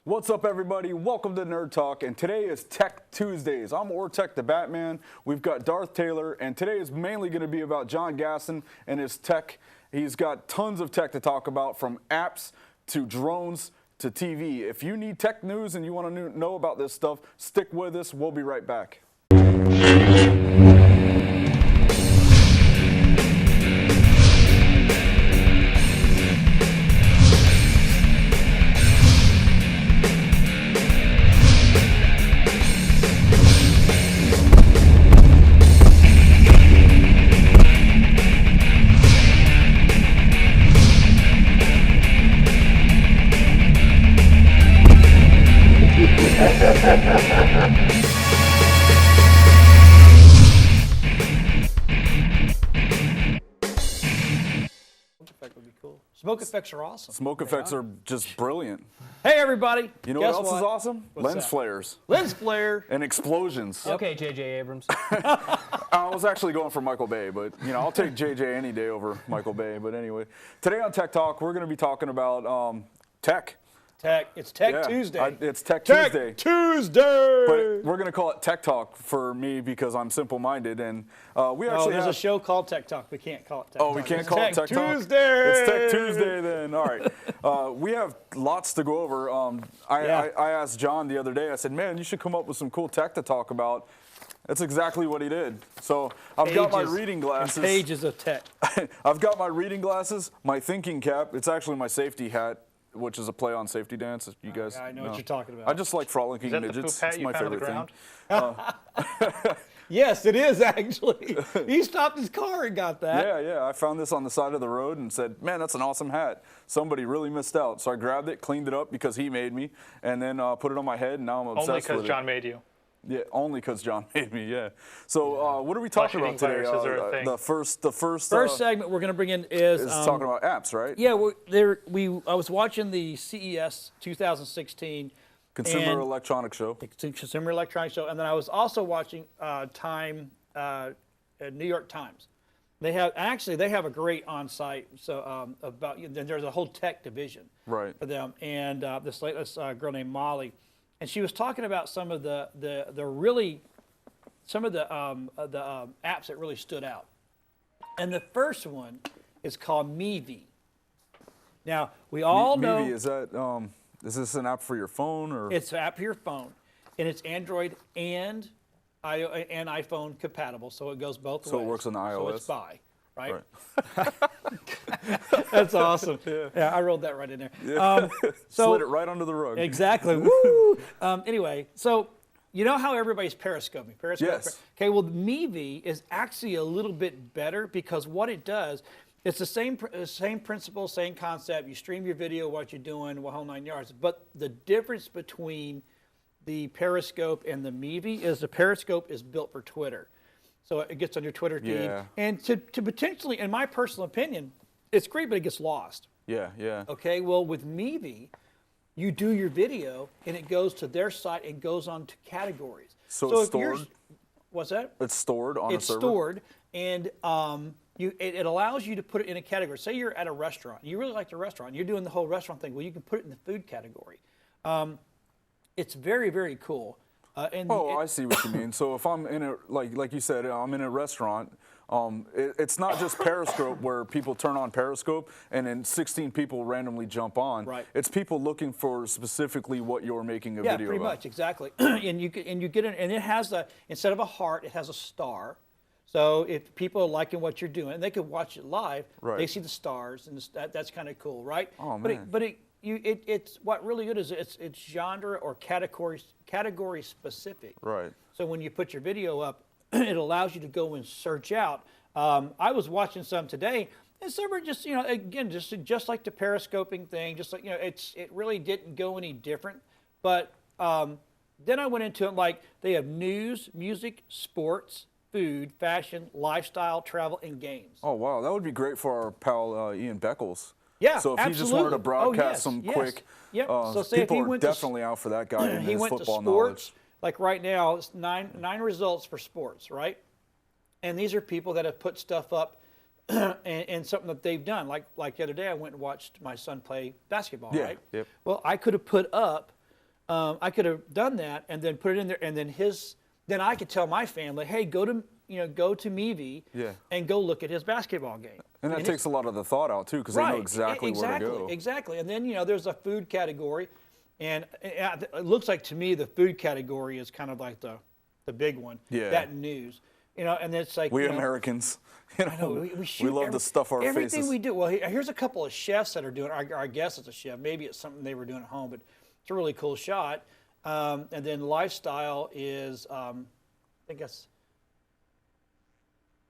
What's up, everybody? Welcome to Nerd Talk, and today is Tech Tuesdays. I'm Ortec the Batman. We've got Darth Taylor, and today is mainly going to be about John Gasson and his tech. He's got tons of tech to talk about, from apps to drones to TV. If you need tech news and you want to know about this stuff, stick with us. We'll be right back. Smoke effects are awesome. Smoke effects are just brilliant. Hey, everybody. You know what else is awesome? Lens that? flares. Lens flare. And explosions. Okay, J.J. Abrams. I was actually going for Michael Bay, but I'll take JJ any day over Michael Bay. But anyway, today on Tech Talk, we're going to be talking about tech. It's Tech Tuesday. It's Tech Tuesday. But we're going to call it Tech Talk for me because I'm simple-minded, and we actually there's a show called Tech Talk. We can't call it Tech Talk. Oh, we can't call it Tech Talk? Tuesday. It's Tech Tuesday then. All right. We have lots to go over. I asked John the other day, I said, man, you should come up with some cool tech to talk about. That's exactly what he did. So I've got my reading glasses. Pages of tech. I've got my reading glasses, my thinking cap. It's actually my safety hat, which is a play on safety dance. You guys I know what you're talking about. I just like frolicking Is that midgets. the poop hat It's you my found on favorite the thing. Yes, it is actually. He stopped his car and got that. Yeah. I found this on the side of the road and said, man, that's an awesome hat. Somebody really missed out. So I grabbed it, cleaned it up because he made me, and then put it on my head, and now I'm obsessed with it. Only because John made you. Yeah, only because John made me, yeah. So what are we talking about today? The first segment we're going to bring in is talking about apps, right? Yeah, I was watching the CES 2016 Consumer Electronics Show. Consumer Electronics Show, and then I was also watching New York Times. They have a great on-site there's a whole tech division for them, and this latest girl named Molly. And she was talking about some of the apps that really stood out. And the first one is called Mevee. Now we all know. Mevee, is this an app for your phone or? It's an app for your phone, and it's Android and iPhone compatible, so it goes both ways. So it works on the iOS. So it's right? That's awesome. Yeah, I rolled that right in there. Yeah. Slid it right under the rug. Exactly. Woo! Anyway, so you know how everybody's periscoping? Yes. Okay, well, Mevee is actually a little bit better because what it does, it's the same principle, same concept. You stream your video, what you're doing, the whole 9 yards. But the difference between the periscope and the Mevee is the periscope is built for Twitter. So it gets on your Twitter feed. Yeah. And to potentially, in my personal opinion, it's great, but it gets lost. Yeah. Okay, well, with Mevee, you do your video, and it goes to their site and goes on to categories. So it's stored? What's that? It's stored on a server? It's stored, and it allows you to put it in a category. Say you're at a restaurant. You really like the restaurant. You're doing the whole restaurant thing. Well, you can put it in the food category. It's very, very cool. I see what you mean. So if I'm in a, like you said, I'm in a restaurant, it's not just Periscope where people turn on Periscope and then 16 people randomly jump on. Right. It's people looking for specifically what you're making a video about. Yeah, pretty much, exactly. and you get in, and it has instead of a heart, it has a star. So if people are liking what you're doing, they could watch it live. Right. They see the stars, and that's kind of cool, right? Oh man. It's what really good is it's genre or category specific. Right. So when you put your video up, it allows you to go and search out. I was watching some today, and some are just again just like the periscoping thing, just like it really didn't go any different. But then I went into it like they have news, music, sports, food, fashion, lifestyle, travel, and games. Oh wow, that would be great for our pal Ian Beckles. Yeah, so if absolutely. he just wanted to broadcast some quick, so say people if he went definitely out for that guy and he his went football to sports, knowledge. Like right now, it's nine results for sports, right? And these are people that have put stuff up and something that they've done. Like the other day, I went and watched my son play basketball, right? Yep. Well, I could have put up I could have done that and then put it in there, and then I could tell my family, hey, go to Mevee and go look at his basketball game. And that takes a lot of the thought out too, because they know exactly where to go. Exactly. And then there's a food category, and it looks like to me the food category is kind of like the big one. Yeah. That news. And it's like we Americans, we love to stuff our everything faces. we do. Well, here's a couple of chefs that are doing. I guess it's a chef. Maybe it's something they were doing at home, but it's a really cool shot. And then lifestyle is, I think that's.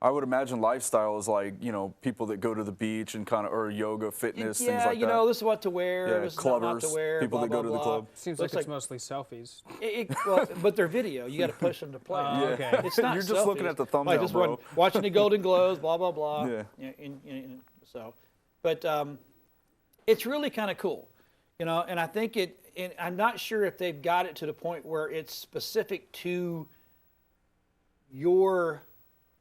I would imagine lifestyle is like, people that go to the beach and or yoga, fitness, things like that. Yeah, this is what to wear, this is clubbers, not to wear, people blah, that go blah, to the club. Seems like it's mostly selfies. Well, but they're video. You got to push them to play. Okay. It's not You're just looking at the thumbnail, like bro. Watching the Golden Globes, blah, blah, blah. Yeah. But it's really kind of cool, and I think and I'm not sure if they've got it to the point where it's specific to your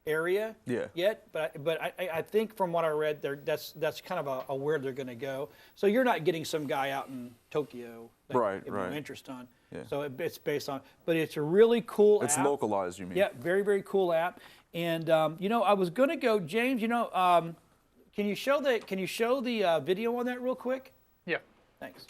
area yet, but I think from what I read, that's kind of a where they're going to go. So you're not getting some guy out in Tokyo that you have no interest on. Yeah. So it's based on, but it's a really cool app. It's localized, you mean? Yeah, very, very cool app. And I was going to go, James. Can you show the video on that real quick? Yeah. Thanks.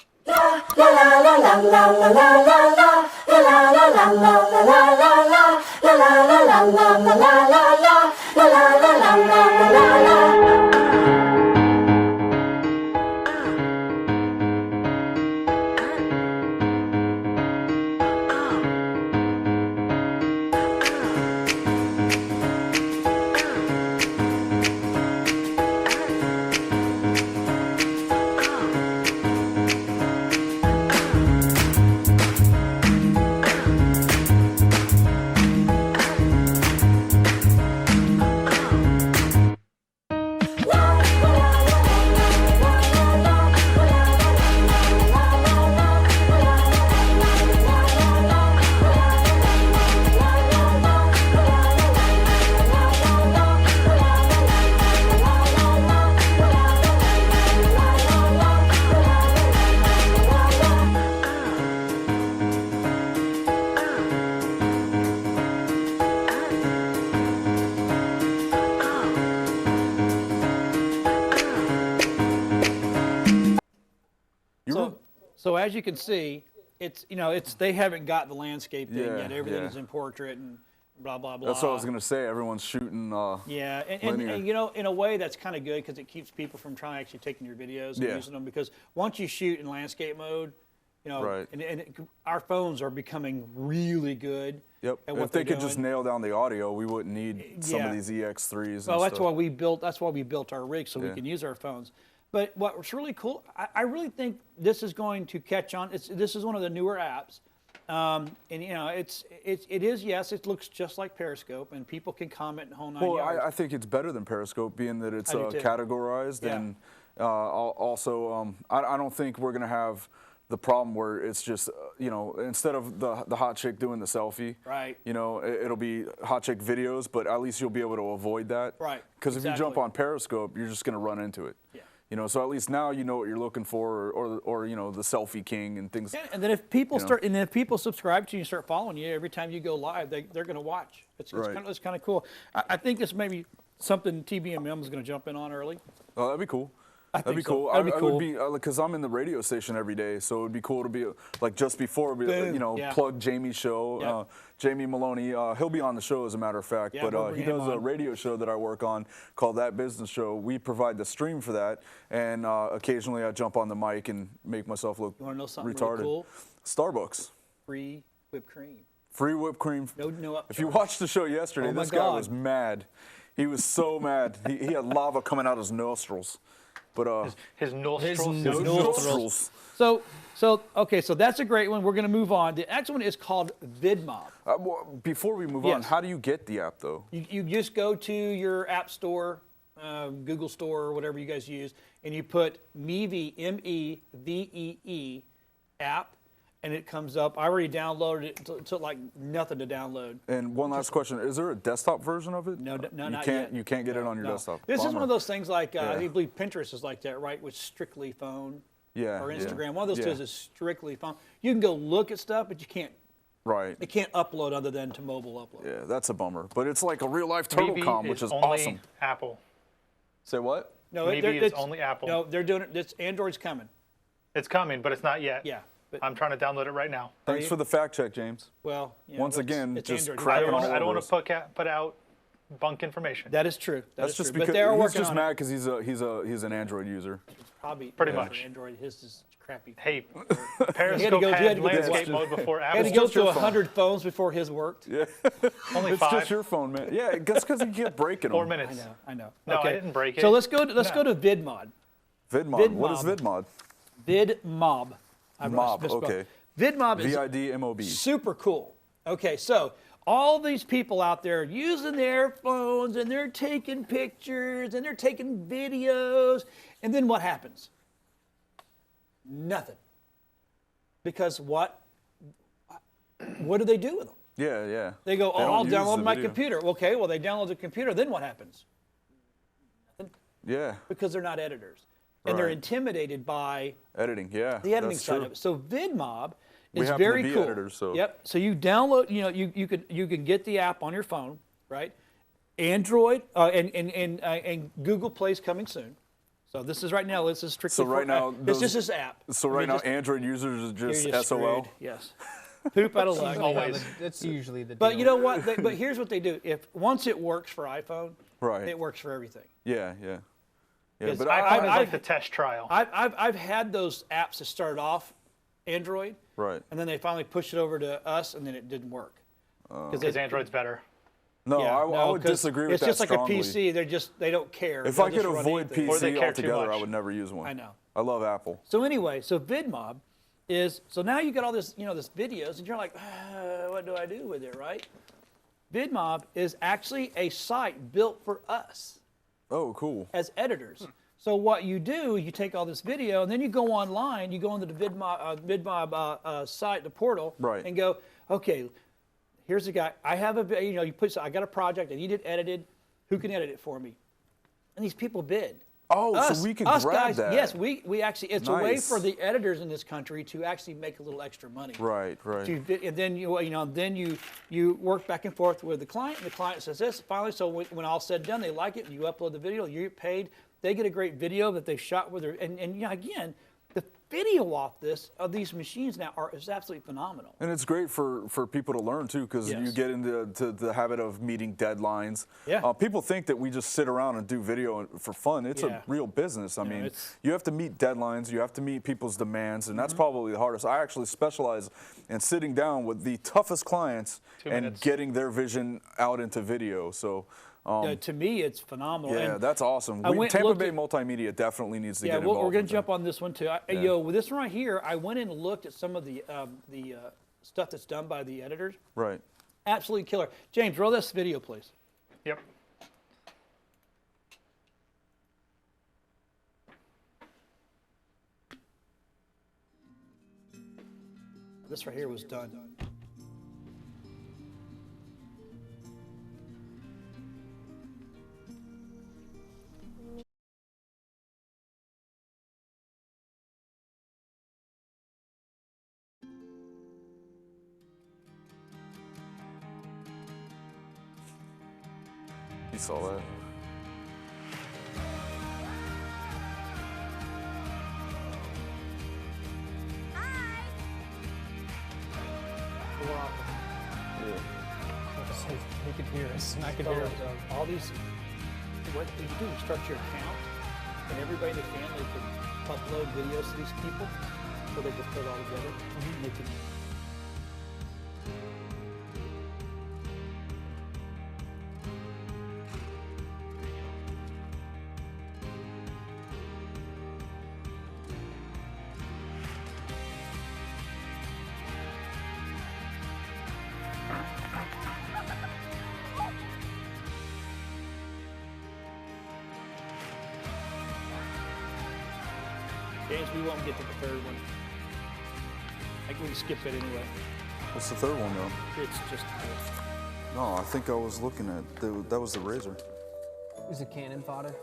So as you can see, it's they haven't got the landscape thing yet. Everything's in portrait and blah blah blah. That's what I was gonna say. Everyone's shooting. And in a way that's kind of good because it keeps people from trying actually taking your videos and using them, because once you shoot in landscape mode, and our phones are becoming really good. Yep. If they could just nail down the audio, we wouldn't need some of these EX3s. Well, that's why we built our rig so we can use our phones. But what's really cool, I really think this is going to catch on. This is one of the newer apps, it looks just like Periscope, and people can comment and whole nine yards. I think it's better than Periscope, being that it's categorized, and also I don't think we're gonna have the problem where it's just instead of the hot chick doing the selfie, it'll be hot chick videos, but at least you'll be able to avoid that, because if you jump on Periscope, you're just gonna run into it. So at least now you know what you're looking for, or the selfie king and things. Yeah, and then if people if people subscribe to you and start following you every time you go live, they're going to watch. It's kind of cool. I think this may be something TBMM is going to jump in on early. Oh, that'd be cool. That'd be cool. That'd be cool. I would be, because I'm in the radio station every day, so it would be cool to be like just before, plug Jamie's show. Jamie Maloney, he'll be on the show as a matter of fact, but he does a radio show that I work on called That Business Show. We provide the stream for that, and occasionally I jump on the mic and make myself look retarded. You want to know something really cool? Starbucks. Free whipped cream. Free whipped cream. No upcharge. If you watched the show yesterday, this guy was mad. He was so mad. He had lava coming out his nostrils. But his nostrils. His nostrils. So that's a great one. We're going to move on. The next one is called Vidmob. Before we move on, how do you get the app though? You just go to your app store, Google Store, or whatever you guys use, and you put Mevee, Mevee app, and it comes up. I already downloaded it. It took like nothing to download. And one last question: is there a desktop version of it? No, not yet. You can't get it on your desktop. This is one of those things like I believe Pinterest is like that, right? With strictly phone. Yeah, or yeah. Instagram. One of those two Yeah. is strictly phone. You can go look at stuff, but you can't. Right. It can't upload other than to mobile upload. Yeah, that's a bummer. But it's like a real life turtle Mevee com, which is only awesome. Apple. Say what? No, Mevee is only Apple. No, they're doing it. It's Android's coming. It's coming, but it's not yet. Yeah. But, I'm trying to download it right now. Thanks for the fact check, James. well, you know, Once again, it's just Android. crap I all don't over want us. to put out bunk information. That is true. That's just true. because but they're he's working just on mad it. because he's an Android user. Probably Pretty for much. Android, his is crappy. Hey, You Periscope had to had go to landscape the- mode before Had to Apple. go just your to phone. 100 phones before his worked. Yeah, Only it's 5. just your phone, man. Yeah, that's because you kept breaking 4 them. minutes. I know. No, okay. I didn't break it. So let's go to Vidmod. Vidmob. What is Vidmob. Vidmod? Vidmob. Mob. misspoke. Okay. Vidmob is VIDMOB. super cool. Okay, so all these people out there using their phones and they're taking pictures and they're taking videos, and then what happens? Nothing. Because what do they do with them? Yeah, yeah. They go, They oh, don't I'll use download the my video. computer. Okay, well, they download the computer, then what happens? Yeah. Because they're not editors. And they're Right. intimidated by Editing. Yeah. the editing that's side true. of it. So Vidmob We is happen to very be cool. editors, so- Yep. So you download, you can get the app on your phone, right? Android and Google Play's coming soon. So this is right now. This is strictly. So right now, it's just this app. So You're right now, just- Android users are you're just just SOL. screwed. Yes. Poop out of luck. Always. That's usually the deal. But you know what? But here's what they do. If once it works for iPhone, Right. it works for everything. Yeah, yeah. Yeah, 'Cause but iPhone is I- like the test trial. I've had those apps that started off Android, right. and then they finally pushed it over to us, and then it didn't work. Because Android's better. No, Yeah, I no, would 'cause disagree with it's that just strongly. like a PC. They don't care. If They'll I could just run avoid anything. Or they PC care too altogether, I much. would never use one. I know. I love Apple. So anyway, so Vidmob is so now you got all this this videos, and you're like, what do I do with it, right? Vidmob is actually a site built for us Oh, cool. as editors. So what you do, you take all this video, and then you go online, you go into the Vidmob site, the portal, Right. and go, okay, here's a guy. I have a, you put, I got a project, I need it edited. Who can edit it for me? And these people bid. Oh, Us, so we can us grab guys, that. yes, we actually, it's a way Nice. for the editors in this country to actually make a little extra money. Right, right. And then you work back and forth with the client, and the client says this. Finally, so when all said and done, they like it. You upload the video, you get paid. They get a great video that they shot with their, and again, the video off this of these machines now is absolutely phenomenal. And it's great for people to learn too, because Yes. you get into the habit of meeting deadlines. Yeah. People think that we just sit around and do video for fun. It's Yeah. a real business. I mean, it's- you have to meet deadlines. You have to meet people's demands, and Mm-hmm. that's probably the hardest. I actually specialize in sitting down with the toughest clients 2 and minutes. getting their vision out into video. So. To me, it's phenomenal. Yeah, And that's awesome. I went and Tampa looked Bay at- Multimedia definitely needs to yeah, get involved. we're going with to jump that. on this one too. Yeah. With this one right here, I went in and looked at some of the stuff that's done by the editors. Right. Absolutely killer. James, roll this video, please. Yep. This right here was done. You saw that. He could hear us, and I could hear him. All these, what you do, you start your account, and everybody in the family can upload videos to these people, so they can put it all together. And they can, James, we won't get to the third one. I think we can skip it anyway. What's the third one though? It's just. No, I think I was looking at that was the razor. Is it cannon fodder?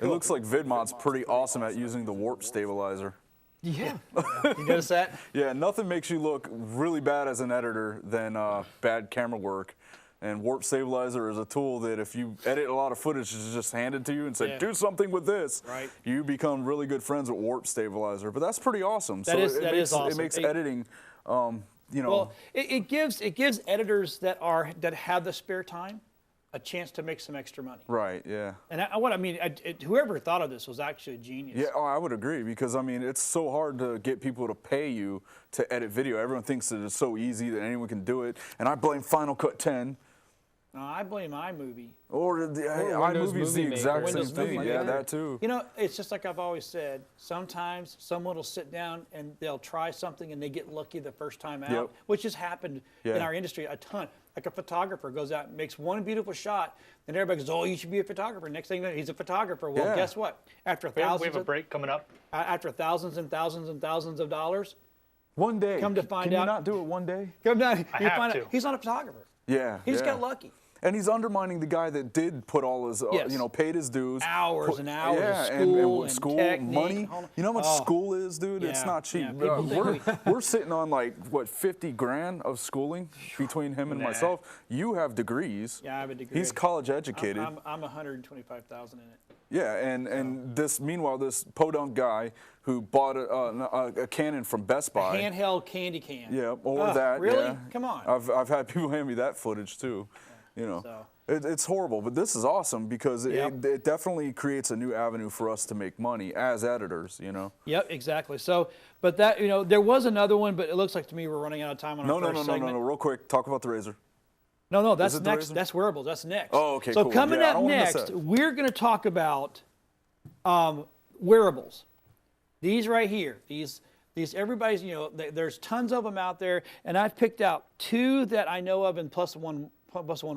It looks like Vidmob's pretty awesome at using the warp stabilizer. Yeah. You notice that? Yeah, nothing makes you look really bad as an editor than bad camera work. And warp stabilizer is a tool that if you edit a lot of footage, it's just handed to you and say, do something with this. Right. You become really good friends with warp stabilizer. But that's pretty awesome. That is awesome. It makes editing, you know. Well, it gives editors that have the spare time a chance to make some extra money. Right, yeah. And whoever thought of this was actually a genius. Yeah, I would agree, because I mean, it's so hard to get people to pay you to edit video. Everyone thinks that it's so easy that anyone can do it. And I blame Final Cut 10. No, I blame iMovie. Or iMovie's the exact same thing. Yeah, that too. You know, it's just like I've always said. Sometimes someone will sit down and they'll try something and they get lucky the first time out, which has happened in our industry a ton. Like a photographer goes out and makes one beautiful shot, and everybody goes, "Oh, you should be a photographer." Next thing you know, he's a photographer. Well, guess what? After we have a break coming up. After thousands and thousands and thousands of dollars, one day. Come to find out, can you not do it one day? Come down. You have find to. out he's not a photographer. Yeah. He just got lucky. And he's undermining the guy that did put all his, you know, paid his dues. Hours and hours of school and technique, money. You know how much school is, dude? Yeah, it's not cheap. Yeah, we're sitting on like, what, 50 grand of schooling between him and myself. You have degrees. Yeah, I have a degree. He's college educated. I'm 125,000 in it. Yeah, and meanwhile, this podunk guy who bought a Canon from Best Buy. A handheld candy can. Yeah, or that. Really? Yeah. Come on. I've had people hand me that footage too. You know, it's horrible, but this is awesome because it definitely creates a new avenue for us to make money as editors, you know? Yep, exactly. So, but that, you know, there was another one, but it looks like to me we're running out of time on our first segment. No, real quick, talk about the Razor. No, that's next. That's wearables. That's next. Oh, okay, so cool. coming up next, we're going to talk about wearables. These right here, these everybody's, you know, there's tons of them out there, and I've picked out two that I know of, and plus one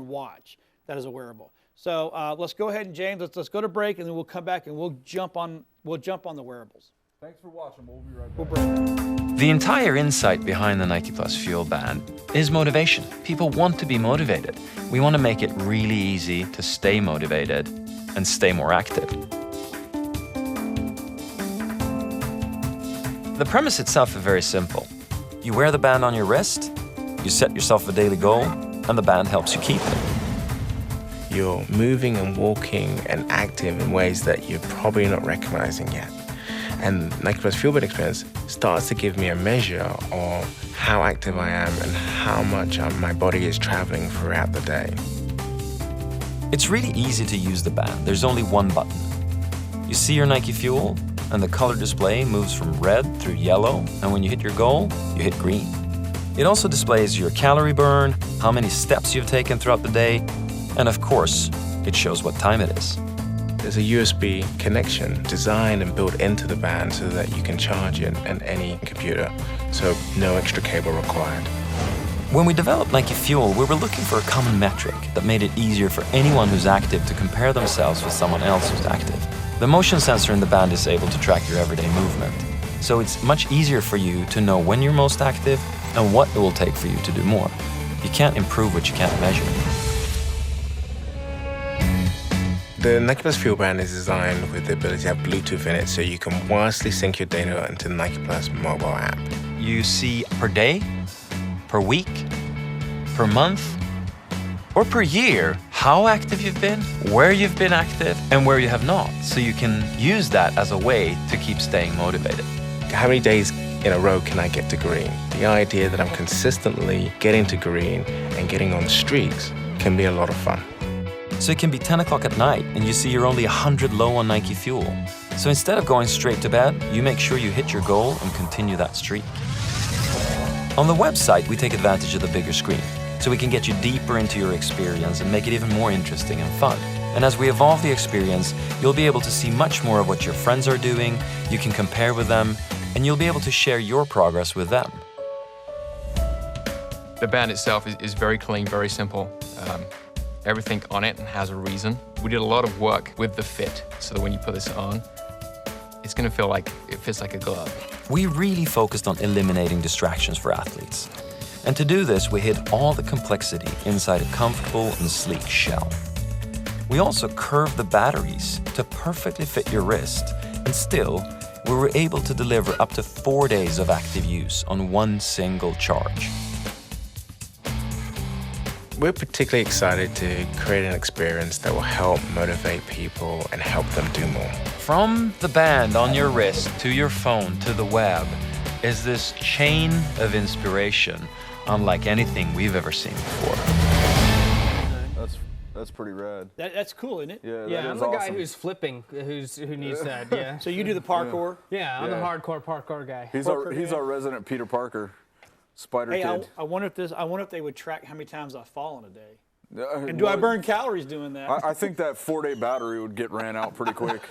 watch that is a wearable. So let's go ahead and James, let's go to break, and then we'll come back and we'll jump on the wearables. Thanks for watching. We'll be right back. The entire insight behind the Nike Plus Fuel Band is motivation. People want to be motivated. We want to make it really easy to stay motivated and stay more active. The premise itself is very simple. You wear the band on your wrist, you set yourself a daily goal, and the band helps you keep it. You're moving and walking and active in ways that you're probably not recognizing yet. And Nike Plus Fuel Band Experience starts to give me a measure of how active I am and how much my body is traveling throughout the day. It's really easy to use the band. There's only one button. You see your Nike Fuel, and the color display moves from red through yellow, and when you hit your goal, you hit green. It also displays your calorie burn, how many steps you've taken throughout the day, and of course, it shows what time it is. There's a USB connection designed and built into the band so that you can charge it in any computer, so no extra cable required. When we developed Nike Fuel, we were looking for a common metric that made it easier for anyone who's active to compare themselves with someone else who's active. The motion sensor in the band is able to track your everyday movement, so it's much easier for you to know when you're most active and what it will take for you to do more. You can't improve what you can't measure. The Nike Plus Fuel Band is designed with the ability to have Bluetooth in it so you can wirelessly sync your data into the Nike Plus mobile app. You see per day, per week, per month, or per year how active you've been, where you've been active, and where you have not. So you can use that as a way to keep staying motivated. How many days in a row can I get to green? The idea that I'm consistently getting to green and getting on streaks can be a lot of fun. So it can be 10 o'clock at night and you see you're only 100 low on Nike Fuel. So instead of going straight to bed, you make sure you hit your goal and continue that streak. On the website, we take advantage of the bigger screen, so we can get you deeper into your experience and make it even more interesting and fun. And as we evolve the experience, you'll be able to see much more of what your friends are doing, you can compare with them, and you'll be able to share your progress with them. The band itself is very clean, very simple. Everything on it has a reason. We did a lot of work with the fit, so that when you put this on, it's gonna feel like it fits like a glove. We really focused on eliminating distractions for athletes. And to do this, we hid all the complexity inside a comfortable and sleek shell. We also curved the batteries to perfectly fit your wrist, and still, we were able to deliver up to 4 days of active use on one single charge. We're particularly excited to create an experience that will help motivate people and help them do more. From the band on your wrist to your phone to the web is this chain of inspiration unlike anything we've ever seen before. That's pretty rad. That's cool, isn't it? Yeah, Yeah, that I'm is the guy awesome. who's flipping, who needs that. Yeah. So you do the parkour. Yeah, I'm the Yeah. hardcore parkour guy. He's our resident Peter Parker, Spider Hey, Kid. I wonder if they would track how many times I fall in a day. And And do I burn calories doing that? I think that 4-day battery would get ran out pretty quick.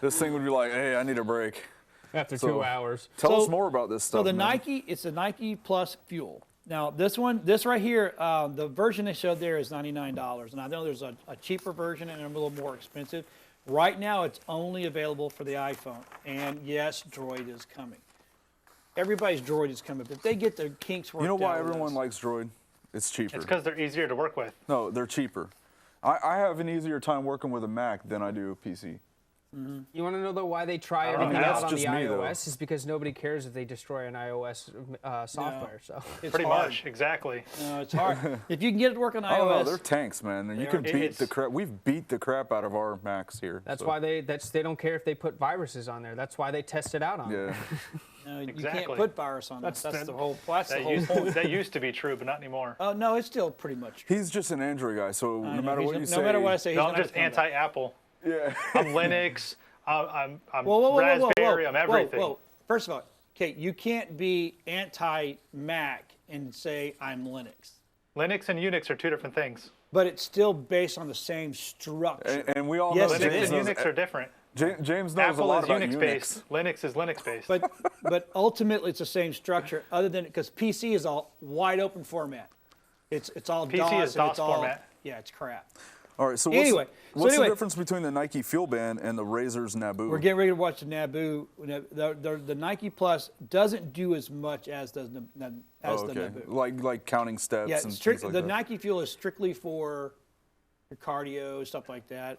This thing would be like, hey, I need a break. After So- 2 hours. Tell So- us more about this stuff. So the man. Nike, it's the Nike Plus Fuel. Now this right here, the version they showed there is $99, and I know there's a cheaper version and a little more expensive. Right now, it's only available for the iPhone, and yes, Droid is coming. Everybody's Droid is coming, but they get their kinks worked out. You know why with everyone us. likes Droid? It's cheaper. It's because they're easier to work with. No, they're cheaper. I have an easier time working with a Mac than I do a PC. You want to know though why they try don't know. everything That's out on the just me, though. iOS? Is because nobody cares if they destroy an iOS software. So It's Pretty hard. much, exactly. No, it's hard. If you can get it to work on I don't know, iOS, they're tanks, man. And you They can are. beat It's- the crap. We've beat the crap out of our Macs here. that's so, why they don't care if they put viruses on there. That's why they test it out on there. Yeah. no, you can't Exactly. put virus on this. That's that- the whole. That's the That whole used, point. that used to be true, but not anymore. Oh no, it's still pretty much. He's just an Android guy, so no matter what you say. No matter what I say, he's No, not I'm just gonna come back. anti-Apple. Yeah. I'm Linux. I'm Whoa, Raspberry. I'm everything. Whoa. First of all, okay, you can't be anti-Mac and say I'm Linux, Linux and Unix are two different things. but it's still based on the same structure. And we all Yes, know it Linux is. and Unix are different. James knows a Apple lot is about Unix Unix. based. Linux is Linux based. But ultimately, it's the same structure, other than because PC is all wide open format. It's all PC DOS is and DOS it's all, format. Yeah, it's crap. All right, so Anyway, what's the difference between the Nike Fuel Band and the Razer's Naboo? We're getting ready to watch the Naboo. The Nike Plus doesn't do as much as does the Oh, okay. Naboo. Like counting steps Yeah, and strict, things like the that. Nike Fuel is strictly for your cardio, stuff like that.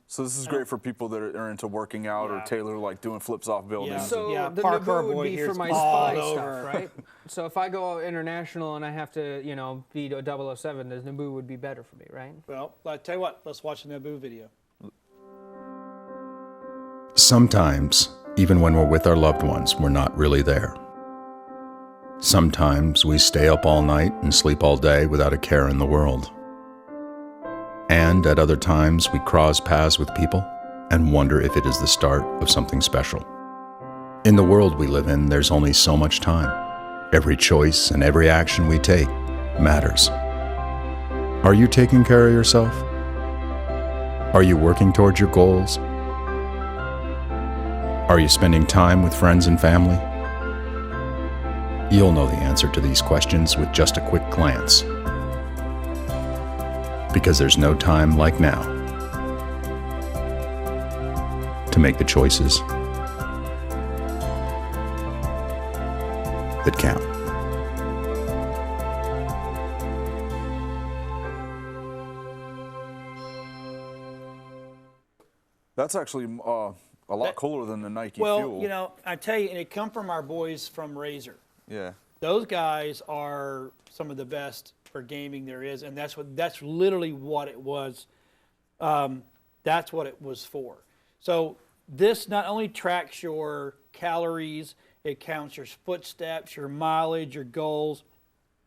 So this is great for people that are into working out or Yeah. Taylor like doing flips off buildings. Yeah. So Yeah, the parkour Naboo boy would be here for is my all spy over. stuff, right? So if I go international and I have to, beat a 007, the Naboo would be better for me, right? Well, I tell you what, let's watch the Naboo video. Sometimes, even when we're with our loved ones, we're not really there. Sometimes we stay up all night and sleep all day without a care in the world. And at other times, we cross paths with people and wonder if it is the start of something special. In the world we live in, there's only so much time. Every choice and every action we take matters. Are you taking care of yourself? Are you working towards your goals? Are you spending time with friends and family? You'll know the answer to these questions with just a quick glance. Because there's no time like now to make the choices that count. That's actually a lot cooler than the Nike Well, Fuel. I tell you, and it come from our boys from Razer. Yeah. Those guys are some of the best for gaming there is, and that's literally what it was. That's what it was for. So this not only tracks your calories, it counts your footsteps, your mileage, your goals.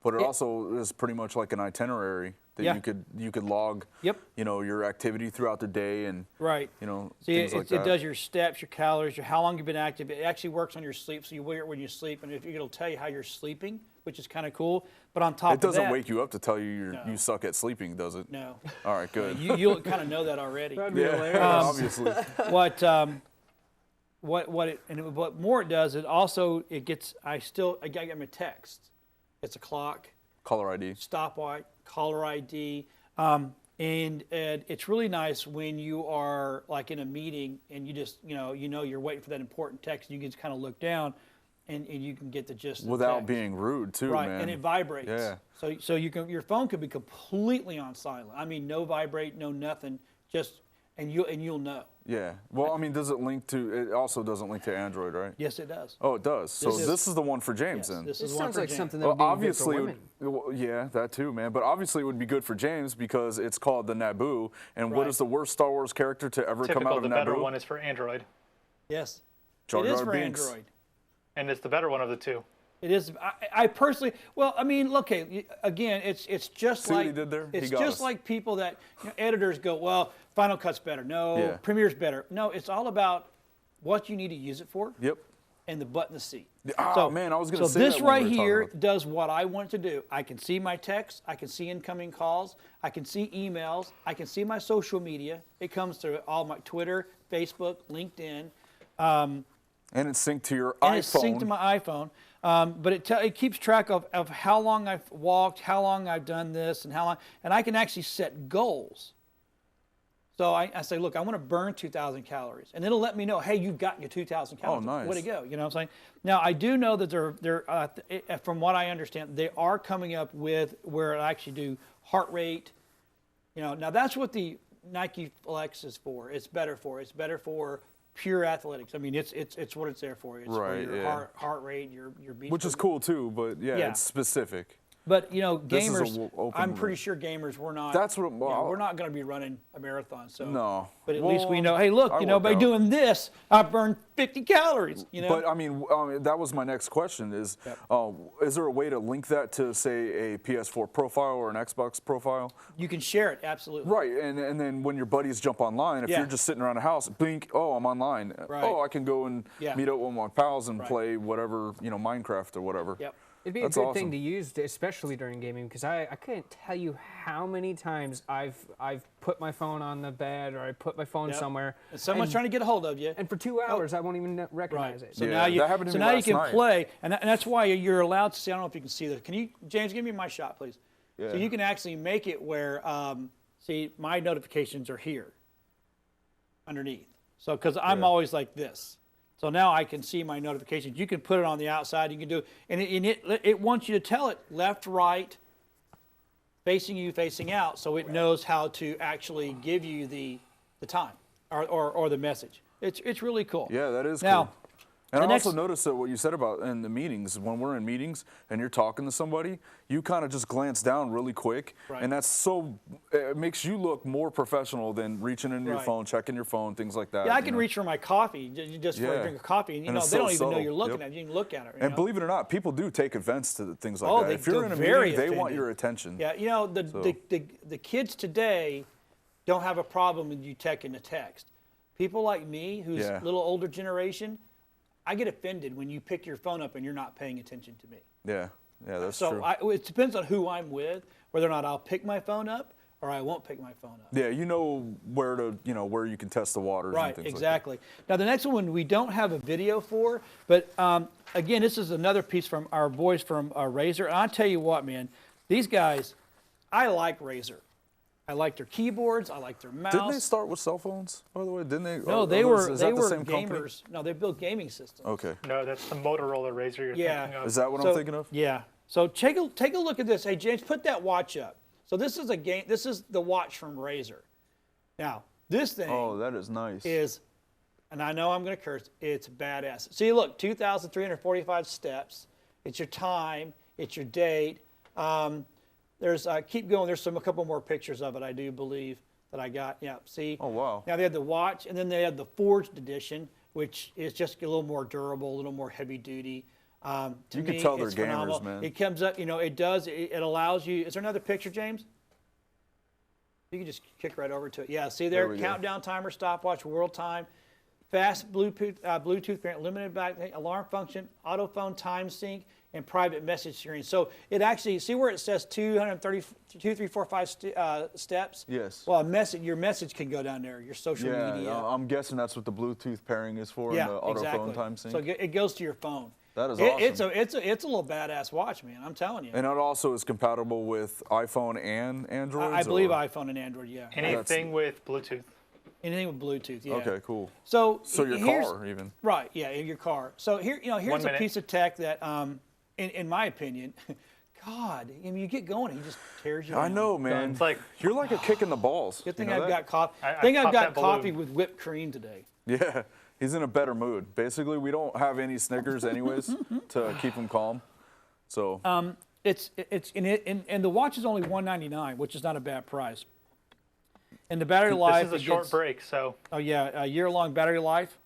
But it also is pretty much like an itinerary that Yeah. you could log. Yep. Your activity throughout the day and Right. See, things like it that. does your steps, your calories, how long you've been active. It actually works on your sleep, so you wear it when you sleep, and it'll tell you how you're sleeping, which is kind of cool. But on top It of that, doesn't wake you up to tell you you suck at sleeping, does it? No. All right, good. You'll kind of know that already. Yeah, obviously. What more it does, I get my text. It's a clock, Caller ID. stopwatch, caller ID, and it's really nice when you are like in a meeting and you just you're waiting for that important text. And you can just kind of look down, and you can get the gist. of the Without text. being rude, too, Right, man. and it vibrates. Yeah. So your phone could be completely on silent. I mean, no vibrate, no nothing. and you'll know. Yeah. Well, I mean, does it link to? It also doesn't link to Android, right? Yes, it does. Oh, it does. So this is the one for James Yes, then. this This is one sounds for like James. something that Well, would be obviously, good it for would, women. well, yeah, that too, man. But obviously, it would be good for James because it's called the Naboo. And what Right. is the worst Star Wars character to ever come out Typical, of the Naboo? better one is for Android, Yes, Jar it is Jar for Binks. Android. and it's the better one of the two. It is. I personally, well, I mean, look, okay, again, it's just See what like he did there? He It's got just us. like people that editors go, well, Final Cut's better. No, Yeah. Premiere's better. No, it's all about what you need to use it for Yep. and the butt in the seat. Oh, man, I was gonna say this that when right we were talking here about- does what I want to do. I can see my texts. I can see incoming calls. I can see emails. I can see my social media. It comes through all my Twitter, Facebook, LinkedIn. And it's synced to your And iPhone. it's synced to my iPhone. But it keeps track of how long I've walked, how long I've done this, and how long. And I can actually set goals. So I say, look, I want to burn 2,000 calories. And it'll let me know, hey, you've got your 2,000 calories. Oh, nice. Way to go. You know what I'm saying? Now, I do know that from what I understand, they are coming up with where I actually do heart rate. Now that's what the Nike Flex is for. It's better for. It's better for pure athletics. I mean, it's what it's there for. It's Right, for your yeah. heart rate, your beat. Which is cool too, but yeah, Yeah. it's specific. But This is a gamers, open I'm pretty room. sure gamers we're not. That's what- well, we're not going to be running a marathon. So No. But at least we Well, know. Hey, look, I by work out. doing this, I burned 50 calories. But I mean, that was my next question: is there a way to link that to, say, a PS4 profile or an Xbox profile? You can share it absolutely. Right, and then when your buddies jump online, if Yeah. you're just sitting around the house, blink, oh, I'm online. Right. Oh, I can go and Yeah. meet up with my pals and Right. play whatever, Minecraft or whatever. Yep. It'd be That's a good awesome. thing to use, especially during gaming, because I couldn't tell you how many times I've put my phone on the bed or I put my phone Yep. somewhere. And someone's trying to get a hold of you. And for 2 hours, I won't even recognize Right. it. So Yeah, now you, that happened to so me now you last can night. play, and that's why you're allowed to see. I don't know if you can see this. Can you, James, give me my shot, please? Yeah. So you can actually make it where, see, my notifications are here, underneath. So because I'm always like this. So now I can see my notifications. You can put it on the outside. You can do, and it wants you to tell it left, right, facing you, facing out, so it knows how to actually give you the time or the message. It's really cool. Yeah, that is Now, cool. And the I also next- noticed that what you said about in the meetings, when we're in meetings and you're talking to somebody, you kind of just glance down really quick. Right. And that's it makes you look more professional than reaching into your Right. phone, checking your phone, things like that. Yeah, I you can know? reach for my coffee just for a Yeah. drink of coffee, and And it's they so don't even know subtle. you're looking Yep. at it. You can look at it. And believe it or not, people do take offense to things like Oh, that. they If you're get in a very meeting, they want offended. your attention. Yeah, the kids today don't have a problem with you taking a text. People like me, who's Yeah. a little older generation, I get offended when you pick your phone up and you're not paying attention to me. Yeah, that's So true. it depends on who I'm with, whether or not I'll pick my phone up or I won't pick my phone up. Yeah, you know where you can test the waters and Right, things exactly. Now the next one we don't have a video for, but again, this is another piece from our boys from Razer. And I'll tell you what, man, these guys, I like Razer. I like their keyboards. I like their mouse. like that. Didn't they start with cell phones, by the way? Didn't they? No, Or they was- were is they that the were same company? gamers. No, they built gaming systems. Okay. No, that's the Motorola Razr you're Yeah. thinking of. Is that what So- I'm thinking of? Yeah. So take a look at this. Hey James, put that watch up. So this is This is the watch from Razer. Now this thing Oh, that is nice. is, and I know I'm going to curse. It's badass. See, look, 2,345 steps. It's your time. It's your date. There's keep going. There's a couple more pictures of it. I do believe that I got. Yeah. See. Oh, wow. Now they had the watch, and then they had the forged edition, which is just a little more durable, a little more heavy duty. To You me, can tell they're it's gamers, phenomenal. man. It comes up. It does. It allows you. Is there another picture, James? You can just kick right over to it. Yeah, see there, we go. countdown timer, stopwatch, world time, fast Bluetooth parent, limited back, alarm function, autophone time sync, and private message sharing. So it actually, see where it says 2,345 steps? Yes. Well, your message can go down there, your social Yeah, media. I'm guessing that's what the Bluetooth pairing is for, Yeah, and the autophone exactly. time sync. So it goes to your phone. That is It's awesome. a little badass watch, man. I'm telling you. And it also is compatible with iPhone and Android. I believe iPhone and Android, yeah. Anything with Bluetooth. Anything with Bluetooth, yeah. Okay, cool. So your here's- car even. Right, yeah, in your car. So here's 1 a minute. piece of tech that, in my opinion, God, I mean, you get going, he just tears you I down. know, man. It's like You're like a kick in the balls. Good thing You know I've that? got coffee. I think I've popped got that coffee balloon. with whipped cream today. Yeah, he's in a better mood. Basically, we don't have any Snickers anyways to keep him calm. So And the watch is only $199, which is not a bad price. And the battery life. this is a short break, so Oh yeah, a year-long battery life.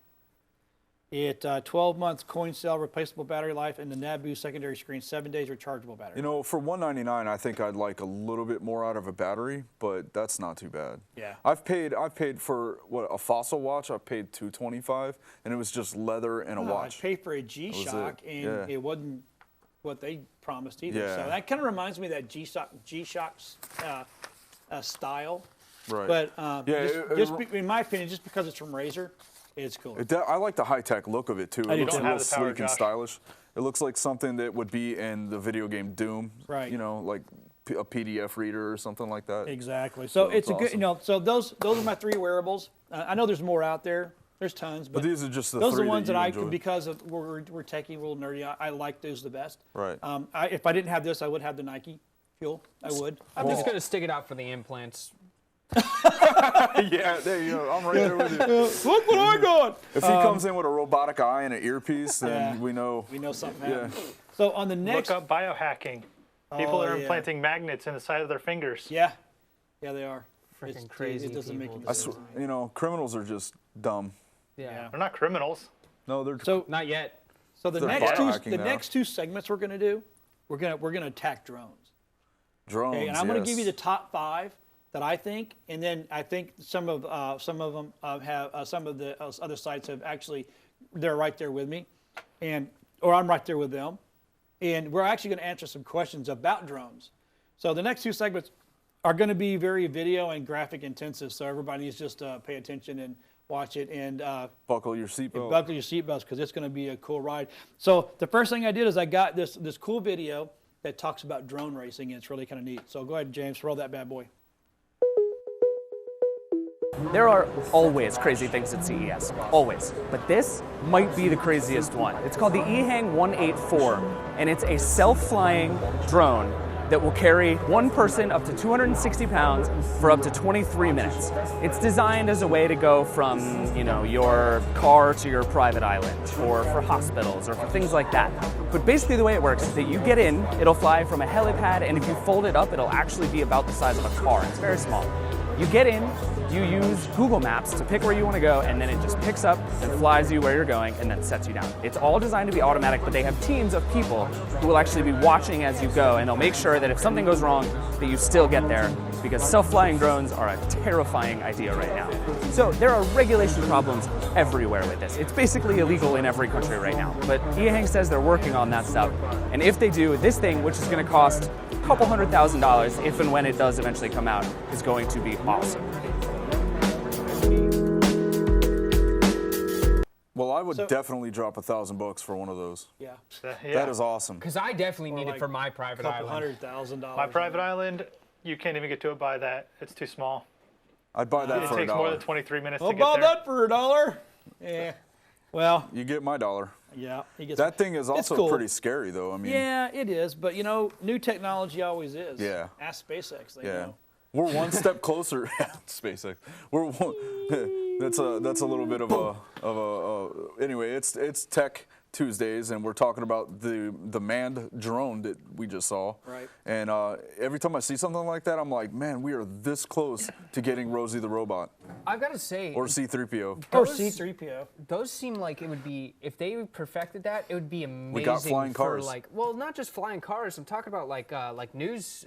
12 months coin cell replaceable battery life, and the Naboo secondary screen, 7 days rechargeable battery. you know, for $199, I think I'd like a little bit more out of a battery, but that's not too bad. Yeah. I've paid for what, a Fossil watch. I paid $225, and it was just leather and a I watch. paid for a G-Shock, and Yeah. it wasn't what they promised either. Yeah. So that kind of reminds me of that G-Shock style. Right. But in my opinion, just because it's from Razer, it's cool. I like the high-tech look of it too. It looks don't have real the power, sleek and Josh. stylish. It looks like something that would be in the video game Doom. Right. You know, like a PDF reader or something like that. Exactly. So it's a good, awesome. so those are my 3 wearables. I know there's more out there. There's tons, but these are just the those are 3 the ones that that you I enjoy. because of we're techie, we're a little nerdy. I like those the best. Right. If I didn't have this, I would have the Nike Fuel. I would. I'm just gonna stick it out for the implants. Yeah, there you go. I'm right there with you. Look what I got. If he comes in with a robotic eye and an earpiece, then Yeah. we know. We know something Yeah. happened. So on the next, look up biohacking. People Oh, are yeah. implanting magnets in the side of their fingers. yeah, they are. Freaking crazy It doesn't make people. any sense. You know, criminals are just dumb. Yeah. They're not criminals. No, they're. So Not yet. so the They're next biohacking now. next 2 segments we're gonna do, we're gonna attack drones. drones. Okay, and I'm going to yes. give you the top 5 that I think, and then I think some of them have some of the other sites have actually, they're right there with me, or I'm right there with them, and we're actually going to answer some questions about drones. So the next 2 segments are going to be very video and graphic intensive, so everybody needs just pay attention and watch it and buckle your seatbelt. buckle your seatbelts because it's going to be a cool ride. So the first thing I did is I got this cool video that talks about drone racing, and it's really kind of neat. So go ahead, James, roll that bad boy. There are always crazy things at CES, always. But this might be the craziest one. It's called the EHang 184, and it's a self-flying drone that will carry one person up to 260 pounds for up to 23 minutes. It's designed as a way to go from, your car to your private island, or for hospitals, or for things like that. But basically the way it works is that you get in, it'll fly from a helipad, and if you fold it up, it'll actually be about the size of a car. It's very small. You get in, you use Google Maps to pick where you want to go, and then it just picks up and flies you where you're going and then sets you down. It's all designed to be automatic, but they have teams of people who will actually be watching as you go, and they'll make sure that if something goes wrong, that you still get there, because self-flying drones are a terrifying idea right now. So there are regulation problems everywhere with this. It's basically illegal in every country right now, but EHang says they're working on that stuff. And if they do, this thing, which is going to cost a couple $100,000 if and when it does eventually come out, is going to be awesome. Well, I would definitely drop $1,000 for one of those. Yeah. That is awesome. Because I definitely need like it for my private Couple island. $100,000. My private island, you can't even get to it by that. It's too small. I'd buy that It for takes more $1. than 23 minutes I'll to get buy there. that for $1. Yeah. Well, You get my dollar. yeah. He gets That thing is It's also cool. pretty scary, though. I mean, Yeah, it is. But new technology always is. Yeah. Ask SpaceX. They yeah. know. We're one step closer. SpaceX. We're one. That's a little bit of a anyway. It's Tech Tuesdays, and we're talking about the manned drone that we just saw. Right. And every time I see something like that, I'm like, man, we are this close to getting Rosie the robot I've got to say, or C-3PO. Or Those- C-3PO. those seem like it would be, if they perfected that, it would be amazing. We got flying for cars. well, not just flying cars. I'm talking about like news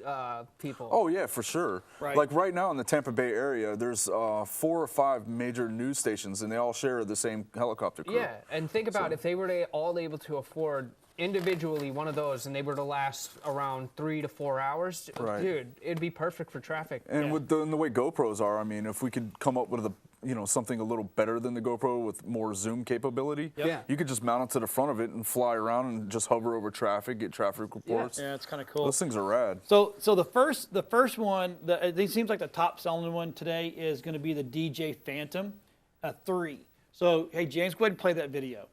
people. Oh yeah, for sure. Right. Like right now in the Tampa Bay area, there's 4 or 5 major news stations, and they all share the same helicopter crew. Yeah, and think about if they were all able to afford individually one of those, and they were to last around 3 to 4 hours, Right. dude, it'd be perfect for traffic. And with the way GoPros are, I mean, if we could come up with something a little better than the GoPro with more zoom capability, Yeah. you could just mount it to the front of it and fly around and just hover over traffic, get traffic reports. Yeah, it's kind of cool. Those things are rad. So the first one, it seems like the top selling one today is going to be the DJ Phantom 3. So hey James, go ahead and play that video.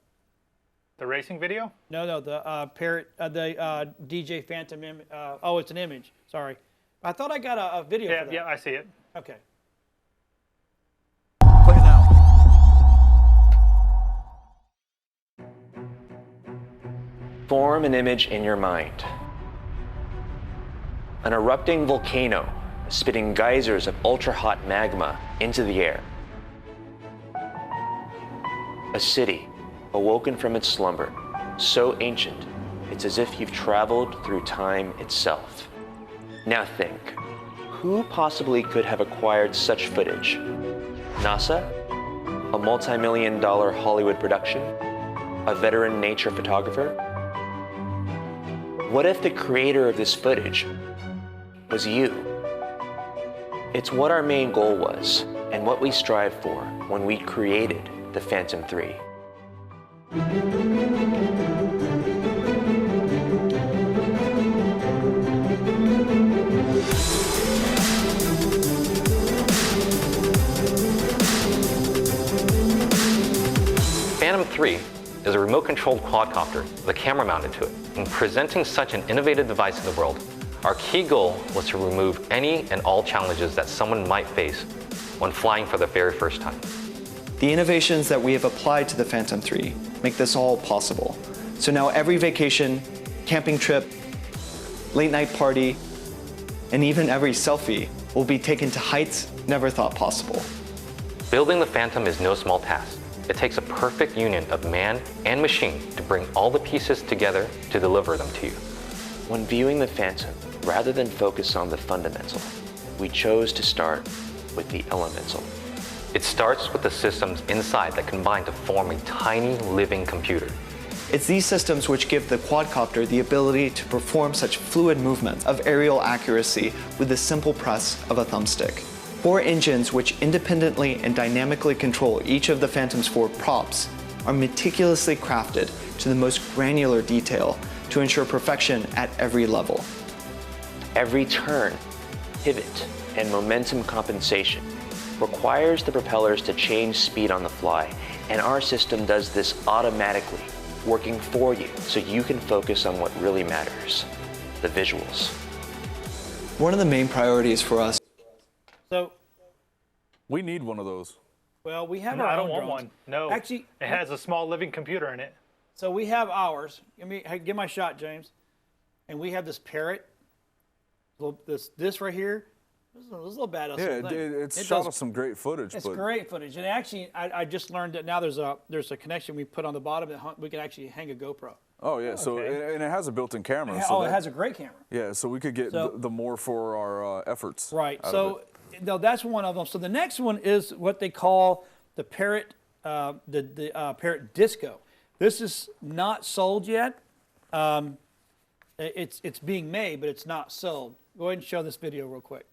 The racing video? No, the Parrot, the DJ Phantom. Oh, it's an image. Sorry, I thought I got a video. Yeah, for that. yeah, I see it. Okay. Play now. Form an image in your mind. An erupting volcano spitting geysers of ultra-hot magma into the air. A city awoken from its slumber, so ancient, it's as if you've traveled through time itself. Now think, who possibly could have acquired such footage? NASA? A multi-million-dollar Hollywood production? A veteran nature photographer? What if the creator of this footage was you? It's what our main goal was, and what we strive for when we created the Phantom 3. Phantom 3 is a remote-controlled quadcopter with a camera mounted to it. In presenting such an innovative device to the world, our key goal was to remove any and all challenges that someone might face when flying for the very first time. The innovations that we have applied to the Phantom 3 make this all possible. So now every vacation, camping trip, late night party, and even every selfie will be taken to heights never thought possible. Building the Phantom is no small task. It takes a perfect union of man and machine to bring all the pieces together to deliver them to you. When viewing the Phantom, rather than focus on the fundamental, we chose to start with the elemental. It starts with the systems inside that combine to form a tiny living computer. It's these systems which give the quadcopter the ability to perform such fluid movements of aerial accuracy with the simple press of a thumbstick. 4 engines which independently and dynamically control each of the Phantom's 4 props are meticulously crafted to the most granular detail to ensure perfection at every level. Every turn, pivot, and momentum compensation requires the propellers to change speed on the fly, and our system does this automatically, working for you so you can focus on what really matters, the visuals. One of the main priorities for us. So we need one of those. Well, we have No, our I don't own want drones. one. No. Actually, it has a small living computer in it. So we have ours. Give my shot, James. And we have this Parrot. This right here. This is a little badass. Yeah, it's shot us some great footage. It's great footage, and actually, I just learned that now there's a connection we put on the bottom that we can actually hang a GoPro. Oh yeah, so and it has a built-in camera. It has a great camera. Yeah, so we could get the more for our efforts. Right. So no, that's one of them. So the next one is what they call the Parrot, Parrot Disco. This is not sold yet. It's being made, but it's not sold. Go ahead and show this video real quick.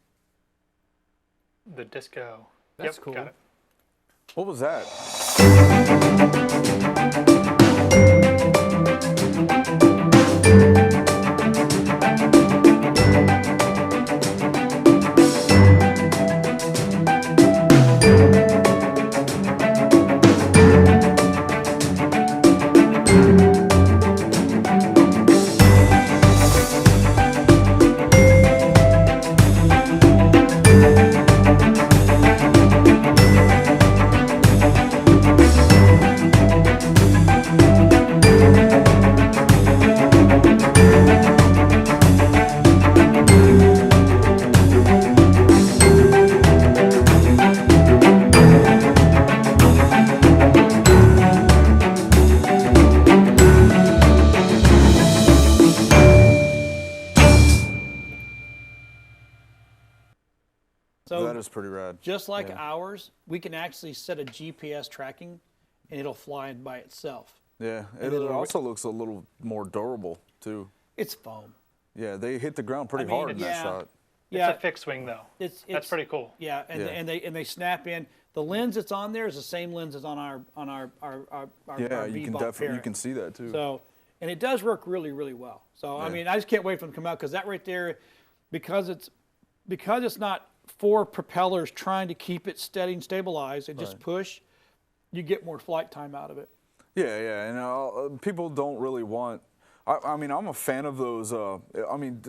The disco. That's cool. Got it. What was that? So that is pretty rad. Just like ours, we can actually set a GPS tracking, and it'll fly by itself. Yeah, it also looks a little more durable too. It's foam. Yeah, they hit the ground pretty hard in that shot. Yeah, it's a fixed wing though. That's pretty cool. Yeah, and they snap in. The lens that's on there is the same lens as on our yeah, you can Vidmob definitely Parrot. you can see that too. So, and it does work really, really well. So I mean, I just can't wait for them to come out because that right there, because it's not 4 propellers trying to keep it steady and stabilized and just push, you get more flight time out of it. Yeah, and people don't really want. I mean, I'm a fan of those. I mean,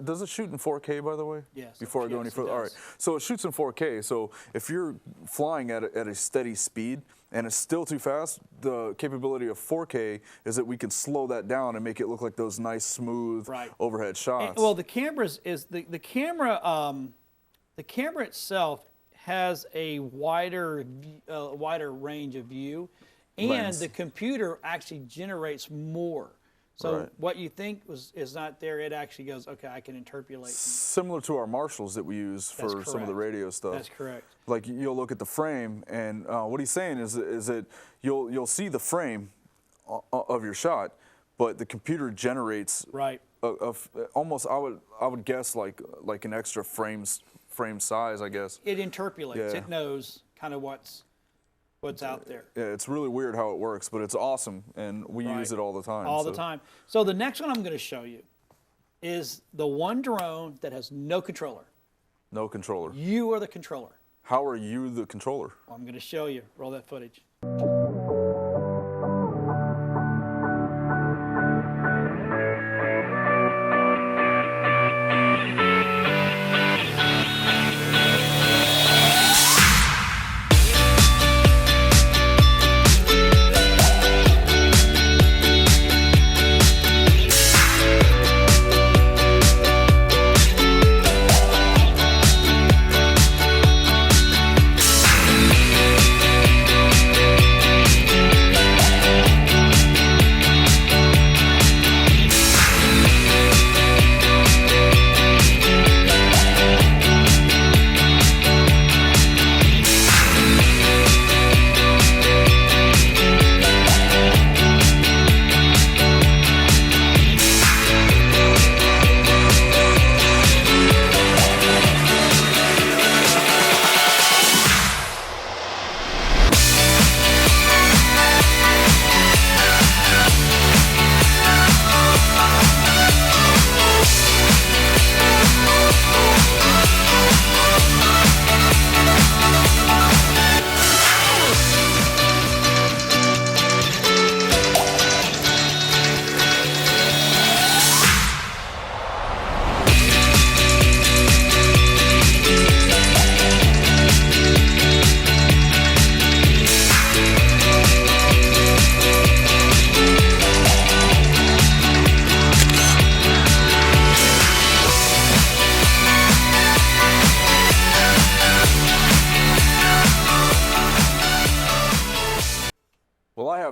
does it shoot in 4K, by the way? Yes. Before I go any further, all right. So it shoots in 4K. So if you're flying at a steady speed and it's still too fast, the capability of 4K is that we can slow that down and make it look like those nice, smooth overhead shots. Well, the cameras is the camera. The camera itself has a wider range of view, and Lens. the computer actually generates more. So what you think is not there, it actually goes, okay, I can interpolate. Similar to our Marshalls that we use for some of the radio stuff. That's correct. Like you'll look at the frame, and what he's saying is that you'll see the frame of your shot, but the computer generates almost I would guess like an extra frame size, I guess. It interpolates. Yeah. It knows kind of what's out there. Yeah, it's really weird how it works, but it's awesome, and we use it all the time. All the time. So the next one I'm going to show you is the one drone that has no controller. No controller. You are the controller. How are you the controller? Well, I'm going to show you. Roll that footage.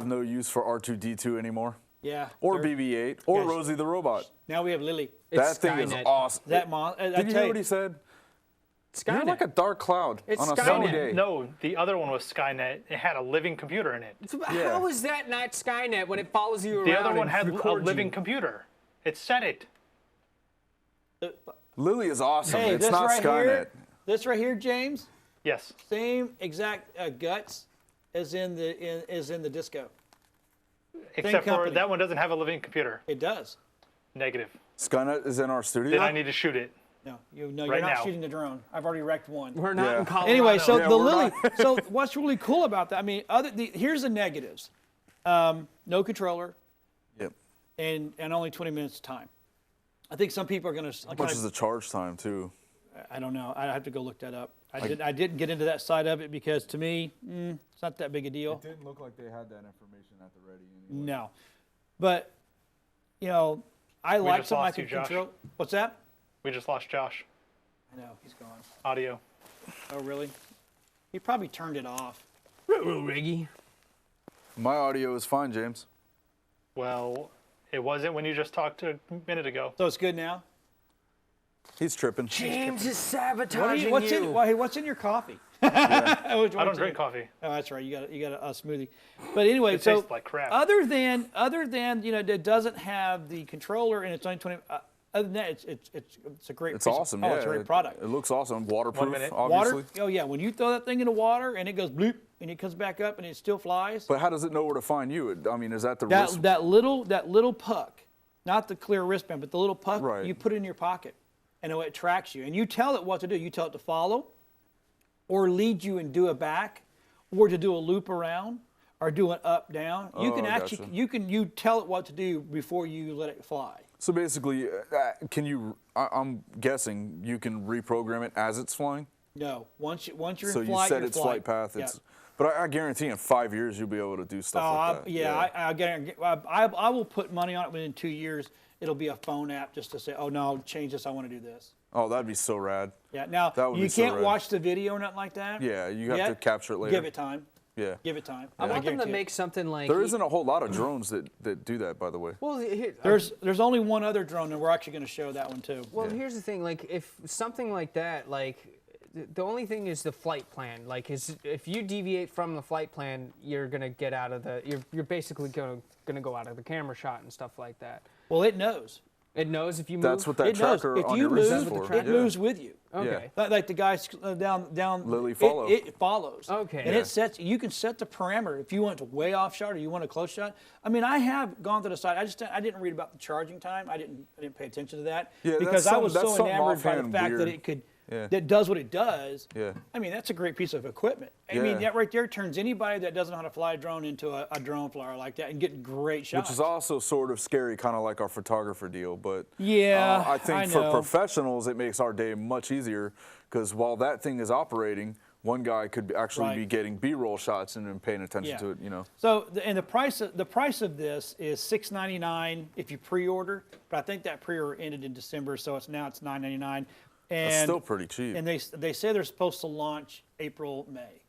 No use for R2-D2 anymore. Yeah. Or BB-8 or Rosie the robot. Now we have Lily. That thing is awesome. Did you hear what he said? Skynet. You're like a dark cloud on a sunny day. No, the other one was Skynet. It had a living computer in it. How is that not Skynet when it follows you around? The other one and had a records living you? computer. It said it. Lily is awesome. Hey, it's this not right Skynet. Here, this right here, James. Yes. Same exact guts as in the disco. Except for that one doesn't have a living computer. It does. Negative. Skynet is in our studio. Then I need to shoot it. No, you're not now. shooting the drone. I've already wrecked one. We're not in Colorado. Anyway, so Yeah, the we're Lily. So what's really cool about that? I mean, here's the negatives. No controller. Yep. And only 20 minutes of time. I think some people are going to. How much is the charge time too? I don't know. I have to go look that up. I didn't get into that side of it because to me, it's not that big a deal. It didn't look like they had that information at the ready. Anyway. No, but you know, I like just something I lost can you, Josh. control. What's that? We just lost Josh. I know he's gone. Audio. Oh really? He probably turned it off. Riggy. My audio is fine, James. Well, it wasn't when you just talked a minute ago. So it's good now. He's tripping. James is sabotaging you. What's in your coffee? I don't drink coffee. Oh, that's right. You got a smoothie. But anyway, It so tastes like crap. other than it doesn't have the controller and it's only 20. Other than that, it's a great. It's awesome. Yeah, it's a great product. It looks awesome. Waterproof, minute. obviously. Water. Oh yeah, when you throw that thing in the water and it goes bloop and it comes back up and it still flies. But how does it know where to find you? I mean, is that the wrist? That little puck, not the clear wristband, but the little puck Right. you put it in your pocket, and it tracks you. And you tell it what to do. You tell it to follow, or lead you and do a back, or to do a loop around, are doing up down, you can actually gotcha. you tell it what to do before you let it fly. So basically, I'm guessing you can reprogram it as it's flying? No, once you're so in flight, you set you're its flight path. Yeah. But I guarantee in 5 years you'll be able to do stuff like that. Yeah, I guarantee. I will put money on it. Within 2 years, it'll be a phone app just to say, oh no, change this. I want to do this. Oh, that'd be so rad. Yeah. Now you can't watch the video or nothing like that. Yeah, you have to capture it later. Give it time. Yeah. Give it time. I want them to make something like. There isn't a whole lot of drones that do that, by the way. Well, there's only one other drone, and we're actually going to show that one too. Well, here's the thing. Like, if something like that, like, the only thing is the flight plan. Like, if you deviate from the flight plan, you're gonna get out of the. You're basically gonna go out of the camera shot and stuff like that. Well, it knows. It knows if you move. That's what that tracker on your wrist is for. It moves with you. Okay. Like the guys down. Lily follow. It follows. Okay. And it sets. You can set the parameter if you want it to way off shot or you want a close shot. I mean, I have gone to the side. I didn't read about the charging time. I didn't pay attention to that because I was so enamored by the fact that it could. That does what it does. Yeah. I mean, that's a great piece of equipment. I mean, that right there turns anybody that doesn't know how to fly a drone into a drone flyer like that and get great shots. Which is also sort of scary, kind of like our photographer deal. But yeah, I think for professionals, it makes our day much easier because while that thing is operating, one guy could actually be getting B-roll shots and then paying attention to it. You know. So and the price of this is $699 if you pre-order, but I think that pre-order ended in December, so it's $999. And that's still pretty cheap. And they say they're supposed to launch April, May.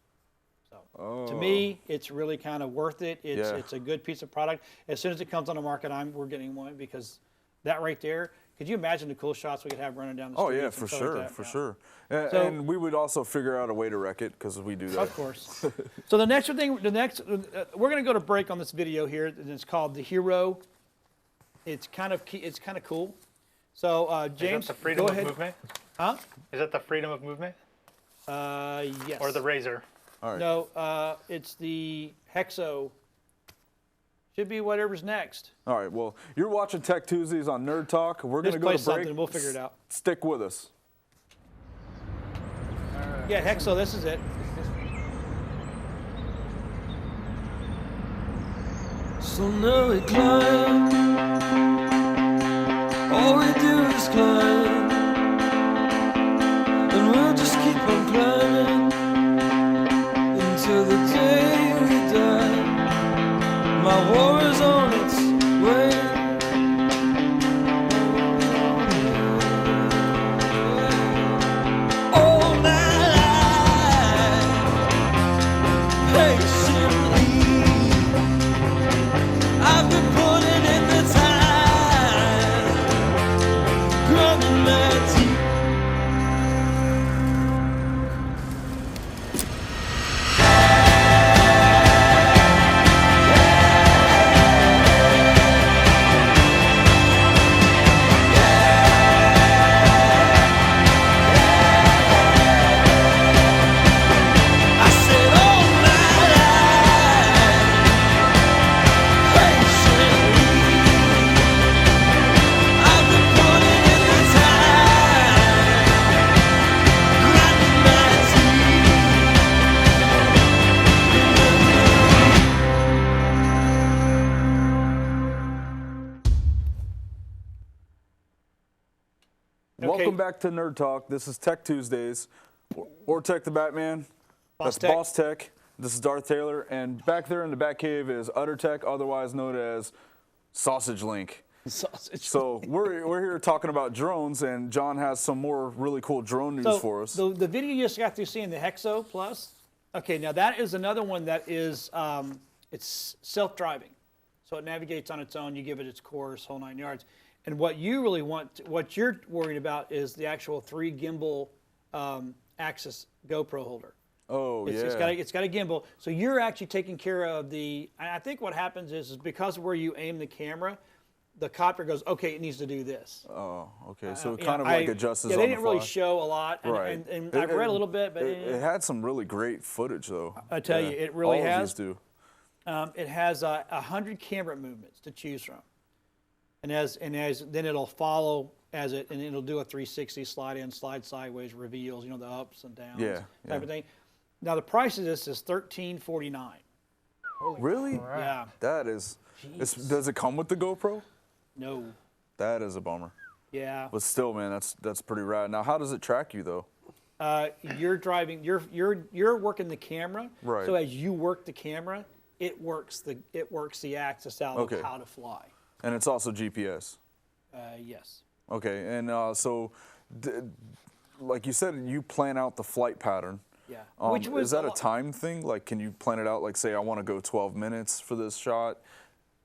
So to me, it's really kind of worth it. It's a good piece of product. As soon as it comes on the market, we're getting one because that right there. Could you imagine the cool shots we could have running down the street? Oh yeah, for sure. And we would also figure out a way to wreck it because we do that. Of course. So the next thing, we're going to go to break on this video here, and it's called the Hero. It's kind of cool. So James, is that the freedom go of ahead. movement? Huh? Is that the freedom of movement? Yes. Or the Razor? All right. No, it's the Hexo. Should be whatever's next. All right. Well, you're watching Tech Tuesdays on Nerd Talk. We're going to go to break. Something. We'll figure it out. Stick with us. Yeah, Hexo. This is it. So now we climb. All we do is climb, and we'll just keep on climbing until the day we die. My war is on its way. All my life, patiently, I've been putting in the time. Grinding my teeth. I said all my life, patiently, I've been putting in the time, grinding my Welcome back to Nerd Talk. This is Tech Tuesdays, or Tech the Batman. That's Boss Tech. This is Darth Taylor, and back there in the Bat Cave is Utter Tech, otherwise known as Sausage Link. So we're here talking about drones, and John has some more really cool drone news for us. The video you just got through seeing, the Hexo Plus. Okay, now that is another one that is it's self-driving, so it navigates on its own. You give it its course, whole 9 yards. And what you really want, what you're worried about, is the actual 3 gimbal axis GoPro holder. Oh, yeah. It's got a gimbal, so you're actually taking care of the. I think what happens is because of where you aim the camera, the copter goes, okay, it needs to do this. Oh, okay. So it kind of like adjusts on the fly. Yeah, they didn't really fly. show a lot, and I've read a little bit, but it had some really great footage, though. I tell you, it really has. All of these do. It has 100 camera movements to choose from, and then it'll follow and it'll do a 360 slide in, slide sideways, reveals, the ups and downs, type of thing. Now the price of this is $1349. Really? Yeah. That is. Does it come with the GoPro? No. That is a bummer. Yeah. But still, man, that's pretty rad. Now, how does it track you though? You're driving. You're working the camera. Right. So as you work the camera, it works the axis out Okay. of how to fly. And it's also GPS. Yes. Okay, and so, like you said, you plan out the flight pattern. Yeah. Is that a time thing? Like, can you plan it out? Like, say, I want to go 12 minutes for this shot.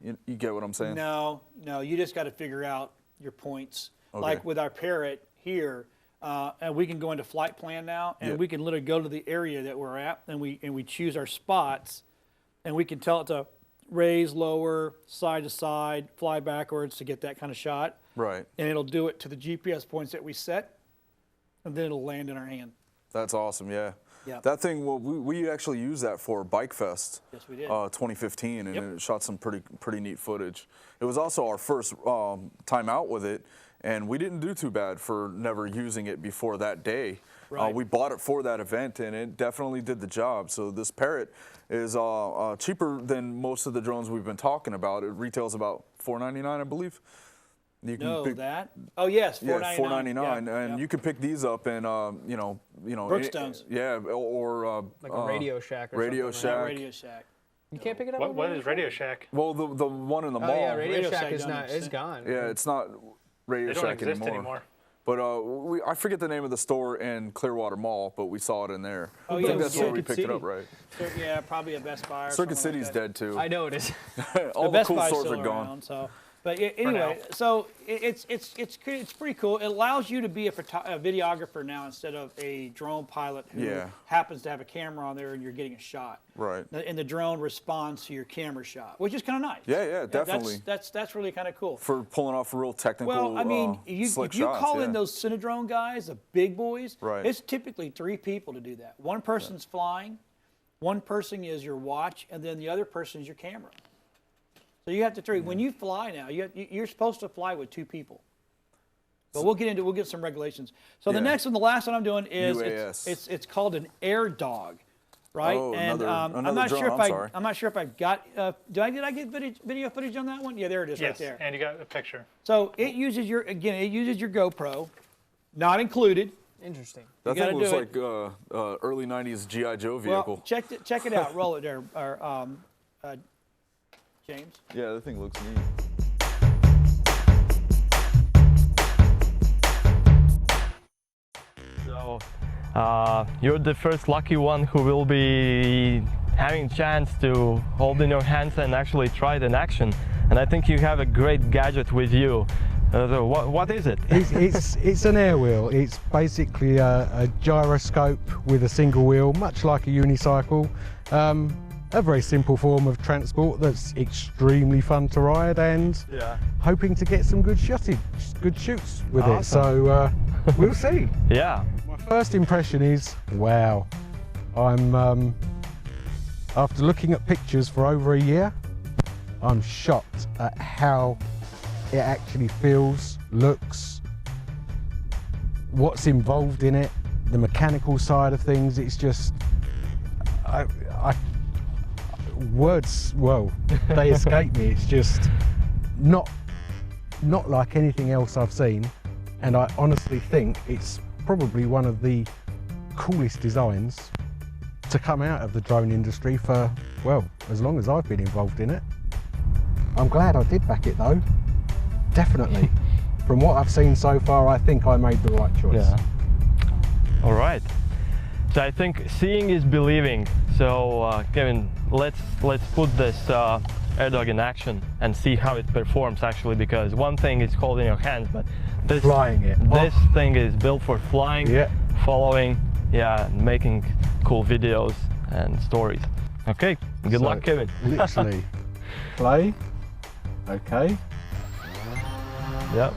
You get what I'm saying? No. You just got to figure out your points. Okay. Like with our Parrot here, and we can go into flight plan now, and we can literally go to the area that we're at, and we choose our spots, and we can tell it to raise, lower, side to side, fly backwards to get that kind of shot. Right. And it'll do it to the GPS points that we set, and then it'll land in our hand. That's awesome, yeah. Yeah. That thing, well, we actually used that for Bike Fest. Yes, we did. 2015, and it shot some pretty neat footage. It was also our first time out with it, and we didn't do too bad for never using it before that day. Right. We bought it for that event, and it definitely did the job. So this Parrot is cheaper than most of the drones we've been talking about. It retails about $499, I believe. You can pick, that? Oh yes, $499. Yeah, $499, Yeah, and you can pick these up in Brookstones. Yeah, or Like a Radio Shack or Radio something, Shack. Not Radio Shack. You can't pick it up. What is Radio Shack? Well, the one in the mall. Oh yeah, Radio Radio Shack Shack is don't is gone. Yeah, it's not Radio They don't Shack exist anymore. But I forget the name of the store in Clearwater Mall, but we saw it in there. Oh, I yeah, think that's where we Circuit picked it City. up, right? So, yeah, probably a Best Buy. Or Circuit something City's like that. dead too. I know it is. All the Best cool Buy's stores still are gone. around, so. But anyway, so it's pretty cool. It allows you to be a videographer now instead of a drone pilot who happens to have a camera on there and you're getting a shot. Right. And the drone responds to your camera shot, which is kind of nice. Yeah, definitely. That's really kind of cool. For pulling off real technical, Well, I mean, slick if you shots, call in those Cinedrone guys, the big boys, Right. it's typically 3 people to do that. One person's flying, one person is your watch, and then the other person is your camera. So you have to 3. When you fly now, you're supposed to fly with 2 people. But we'll get some regulations. So the next one, the last one I'm doing is UAS. it's called an air dog, right? Oh, and another I'm not drone, sure if I'm not sure if I've got did I get video footage on that one? Yeah, there it is right Yes, there. and you got a picture. So it uses your GoPro, not included. Interesting. That You thing looks gotta like early '90s GI Joe vehicle. Well, check it out. Roll it there, James. Yeah, that thing looks neat. So you're the first lucky one who will be having a chance to hold in your hands and actually try it in action. And I think you have a great gadget with you. So what is it? It's an air wheel. It's basically a gyroscope with a single wheel, much like a unicycle. A very simple form of transport that's extremely fun to ride, and hoping to get some good shoots with it. So we'll see. Yeah. My first impression is, wow. I'm after looking at pictures for over a year, I'm shocked at how it actually feels, looks, what's involved in it, the mechanical side of things. It's just, words, well, they escape me. It's just not like anything else I've seen, and I honestly think it's probably one of the coolest designs to come out of the drone industry for, well, as long as I've been involved in it. I'm glad I did back it though, definitely. From what I've seen so far, I think I made the right choice. Yeah. All right. So I think seeing is believing. So Kevin, let's put this air dog in action and see how it performs actually, because one thing is holding your hands, but this flying it. This thing is built for flying, following, making cool videos and stories. Okay, good luck, Kevin. Literally, play. Okay. Yep.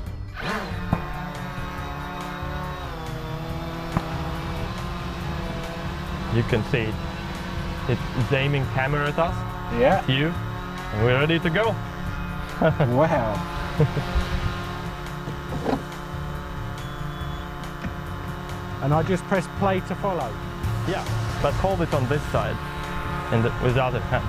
You can see it. It's aiming camera at us. Yeah. You. And we're ready to go. Wow. And I just press play to follow. Yeah, but hold it on this side and with the other hand.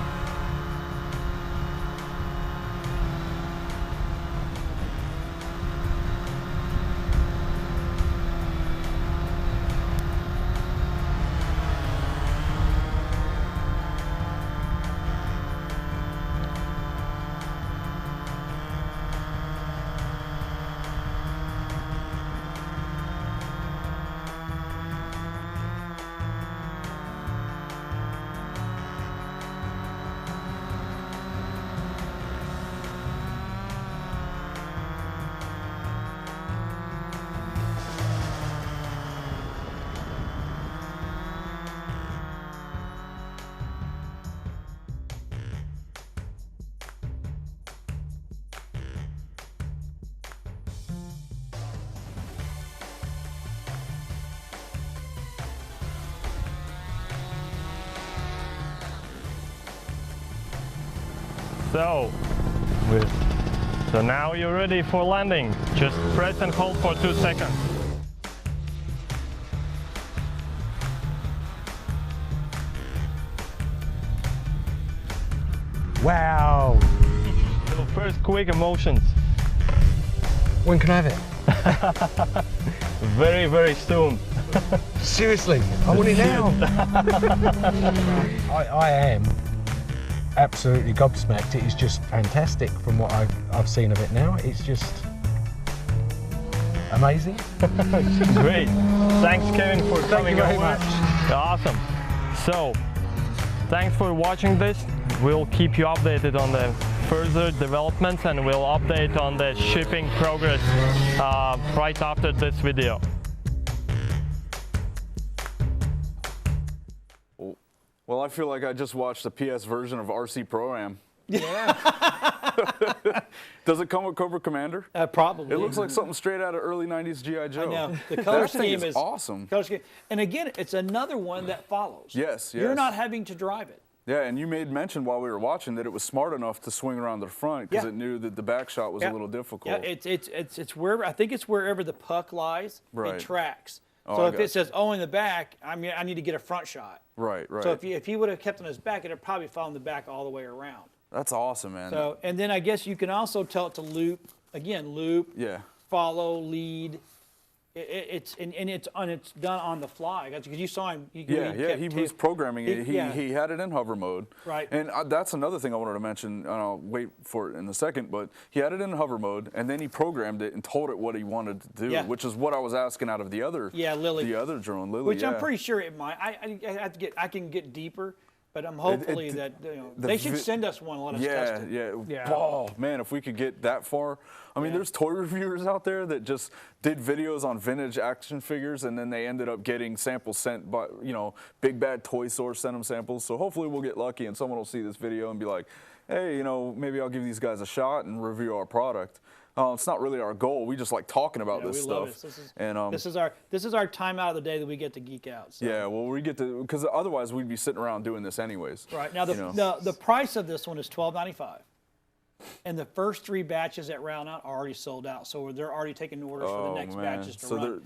So now you're ready for landing. Just press and hold for 2 seconds. Wow. So first quick emotions. When can I have it? Very, very soon. Seriously, I want it now. I am absolutely gobsmacked. It is just fantastic from what I've seen of it now. It's just amazing. Great. Thanks, Kevin, for coming you very over. much. Awesome. So, thanks for watching this. We'll keep you updated on the further developments, and we'll update on the shipping progress right after this video. Well, I feel like I just watched the PS version of RC Pro-Am. Yeah. Does it come with Cobra Commander? Probably. It looks like something straight out of early 90s G.I. Joe. I know. The color That thing scheme is awesome. Color scheme. And again, it's another one that follows. Yes, You're yes. not having to drive it. Yeah, and you made mention while we were watching that it was smart enough to swing around the front because it knew that the back shot was a little difficult. Yeah, it's wherever, I think it's wherever the puck lies, Right. it tracks. Oh, So I if got it says, oh, in the back, I mean, I need to get a front shot. Right. So if he would have kept on his back, it would probably found the back all the way around. That's awesome, man. So, and then I guess you can also tell it to loop, again, loop, Yeah. follow, lead. It's done on the fly because you saw him. He was programming it. He had it in hover mode. Right. And that's another thing I wanted to mention, and I'll wait for it in a second, but he had it in hover mode, and then he programmed it and told it what he wanted to do, which is what I was asking out of the other Lily. the other drone, Lily. Which I'm pretty sure it might. I can get deeper, but I'm hopefully that they should send us one and let us test it. Yeah. Oh, man, if we could get that far. I mean, there's toy reviewers out there that just did videos on vintage action figures, and then they ended up getting samples sent by, Big Bad Toy Source sent them samples. So hopefully we'll get lucky and someone will see this video and be like, hey, maybe I'll give these guys a shot and review our product. It's not really our goal. We just like talking about this stuff. This is our time out of the day that we get to geek out. So. Yeah, well, we get to, because otherwise we'd be sitting around doing this anyways. Right. Now, the price of this one is $12.95. And the first 3 batches that round out are already sold out. So they're already taking orders for the next batches to run.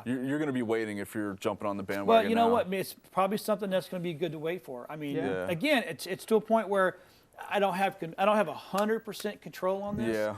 You're going to be waiting if you're jumping on the bandwagon. Well, you know what? It's probably something that's going to be good to wait for. I mean, again, it's to a point where I don't have 100% control on this. Yeah.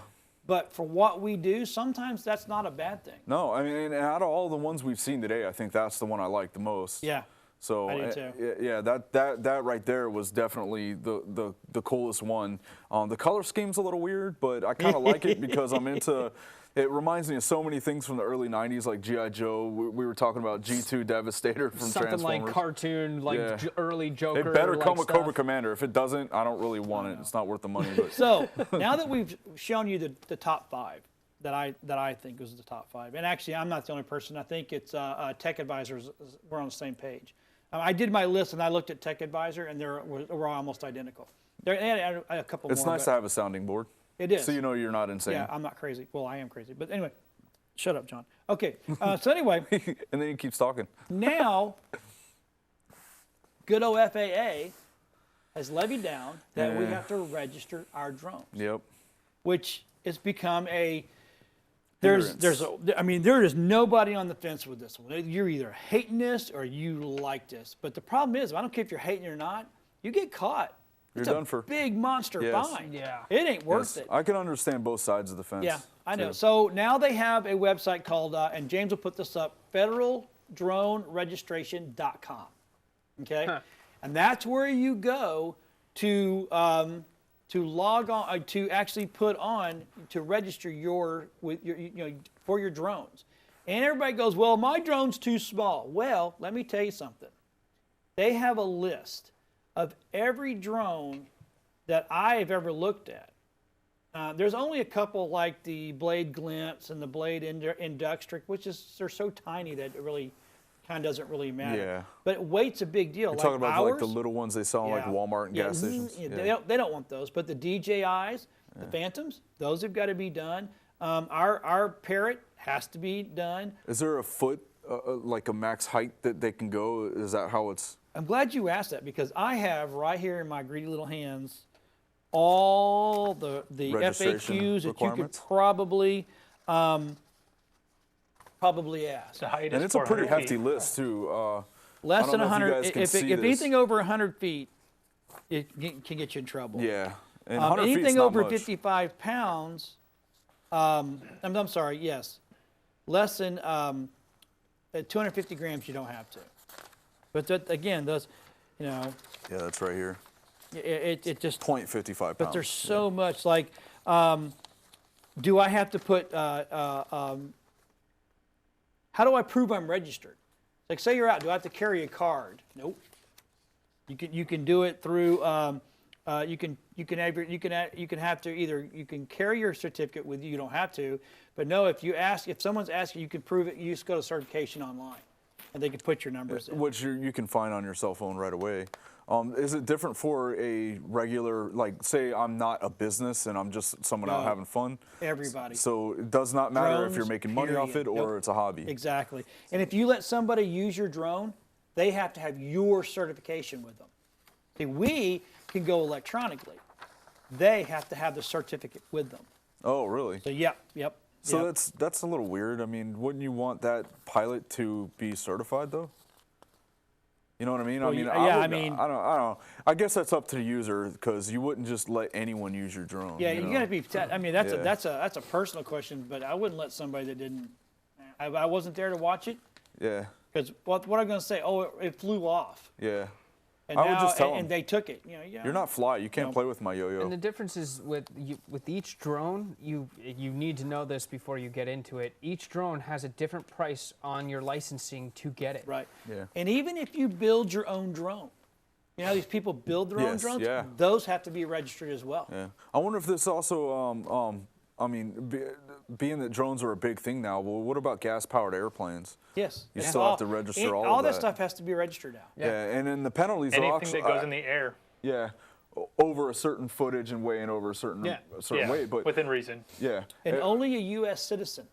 But for what we do, sometimes that's not a bad thing. No, I mean, out of all the ones we've seen today, I think that's the one I like the most. Yeah. So I do too. Yeah, that right there was definitely the coolest one. The color scheme's a little weird, but I kind of like it because I'm into. It reminds me of so many things from the early '90s, like G.I. Joe. We were talking about G2 Devastator from something Transformers. Like cartoon, like early Joker. It better come with stuff. Cobra Commander. If it doesn't, I don't really want it. It's not worth the money. But. So now that we've shown you the top 5 that I think was the top 5, and actually I'm not the only person. I think it's Tech Advisors. We're on the same page. I did my list and I looked at Tech Advisor and we're almost identical. They had a couple more. It's nice to have a sounding board. It is. So you know you're not insane. Yeah, I'm not crazy. Well, I am crazy. But anyway, shut up, John. Okay, so anyway. And then he keeps talking. Now, good old FAA has levied down that we have to register our drones. Yep. Which has become there is nobody on the fence with this one. You're either hating this or you like this. But the problem is, I don't care if you're hating it or not, you get caught. It's You're done for. Big monster fine. Yeah. It ain't worth it. I can understand both sides of the fence. Yeah, I know. too. So now they have a website called, and James will put this up, federaldroneregistration.com. Okay? Huh. And that's where you go to log on, to actually put on, to register for your drones. And everybody goes, well, my drone's too small. Well, let me tell you something. They have a list of every drone that I've ever looked at. There's only a couple like the Blade Glimpse and the Blade Inductric, they're so tiny that it really kind of doesn't really matter. Yeah. But weight's a big deal. You're talking about like the little ones they sell in like Walmart and gas stations. Yeah. They don't want those. But the DJIs, the Phantoms, those have got to be done. Our Parrot has to be done. Is there a foot, like a max height that they can go? Is that how it's? I'm glad you asked that because I have right here in my greedy little hands all the Registration FAQs that you could requirements? probably ask. The height And is it's a pretty 400 hefty feet. list too. Less I than don't know if you 100. guys can If see this. anything over 100 feet, it can get you in trouble. Yeah. And 100 feet's anything not over much. 55 pounds, I'm sorry, yes, less than 250 grams, you don't have to. But that, again, those, you know. Yeah, that's right here. It just 0.55 pounds. But there's so much, like, do I have to put, how do I prove I'm registered? Like, say you're out, do I have to carry a card? Nope. You can do it through, you can have to either, you can carry your certificate with you, you don't have to, but no, if someone's asking, you can prove it, you just go to certification online, and they can put your numbers in. Which you can find on your cell phone right away. Is it different for a regular, like, say I'm not a business and I'm just someone out having fun? Everybody. So it does not matter Drones, if you're making money off it period. or Nope. it's a hobby. Exactly. And if you let somebody use your drone, they have to have your certification with them. See, we can go electronically. They have to have the certificate with them. Oh, really? So, yep. So that's a little weird. I mean, wouldn't you want that pilot to be certified though? You know what I mean? Well, I don't know. I guess that's up to the user because you wouldn't just let anyone use your drone. Yeah, you you know? gotta be. I mean, that's a personal question, but I wouldn't let somebody that didn't. I wasn't there to watch it. Yeah. Because what I'm gonna say? Oh, it flew off. Yeah. And I would now, just tell and them. they took it. You're not fly. You can't play with my yo-yo. And the difference is with each drone, you need to know this before you get into it. Each drone has a different price on your licensing to get it. Right. Yeah. And even if you build your own drone, you know how these people build their own drones? Yeah. Those have to be registered as well. Yeah. I wonder if this also, I mean, being that drones are a big thing now, well, what about gas-powered airplanes? Yes. You still have to register all of that. All that stuff has to be registered now. Yeah, and then the penalties are Anything actually, that goes in the air. Yeah, over a certain footage and weighing over a certain weight, but within reason. Yeah. And only a U.S. citizen.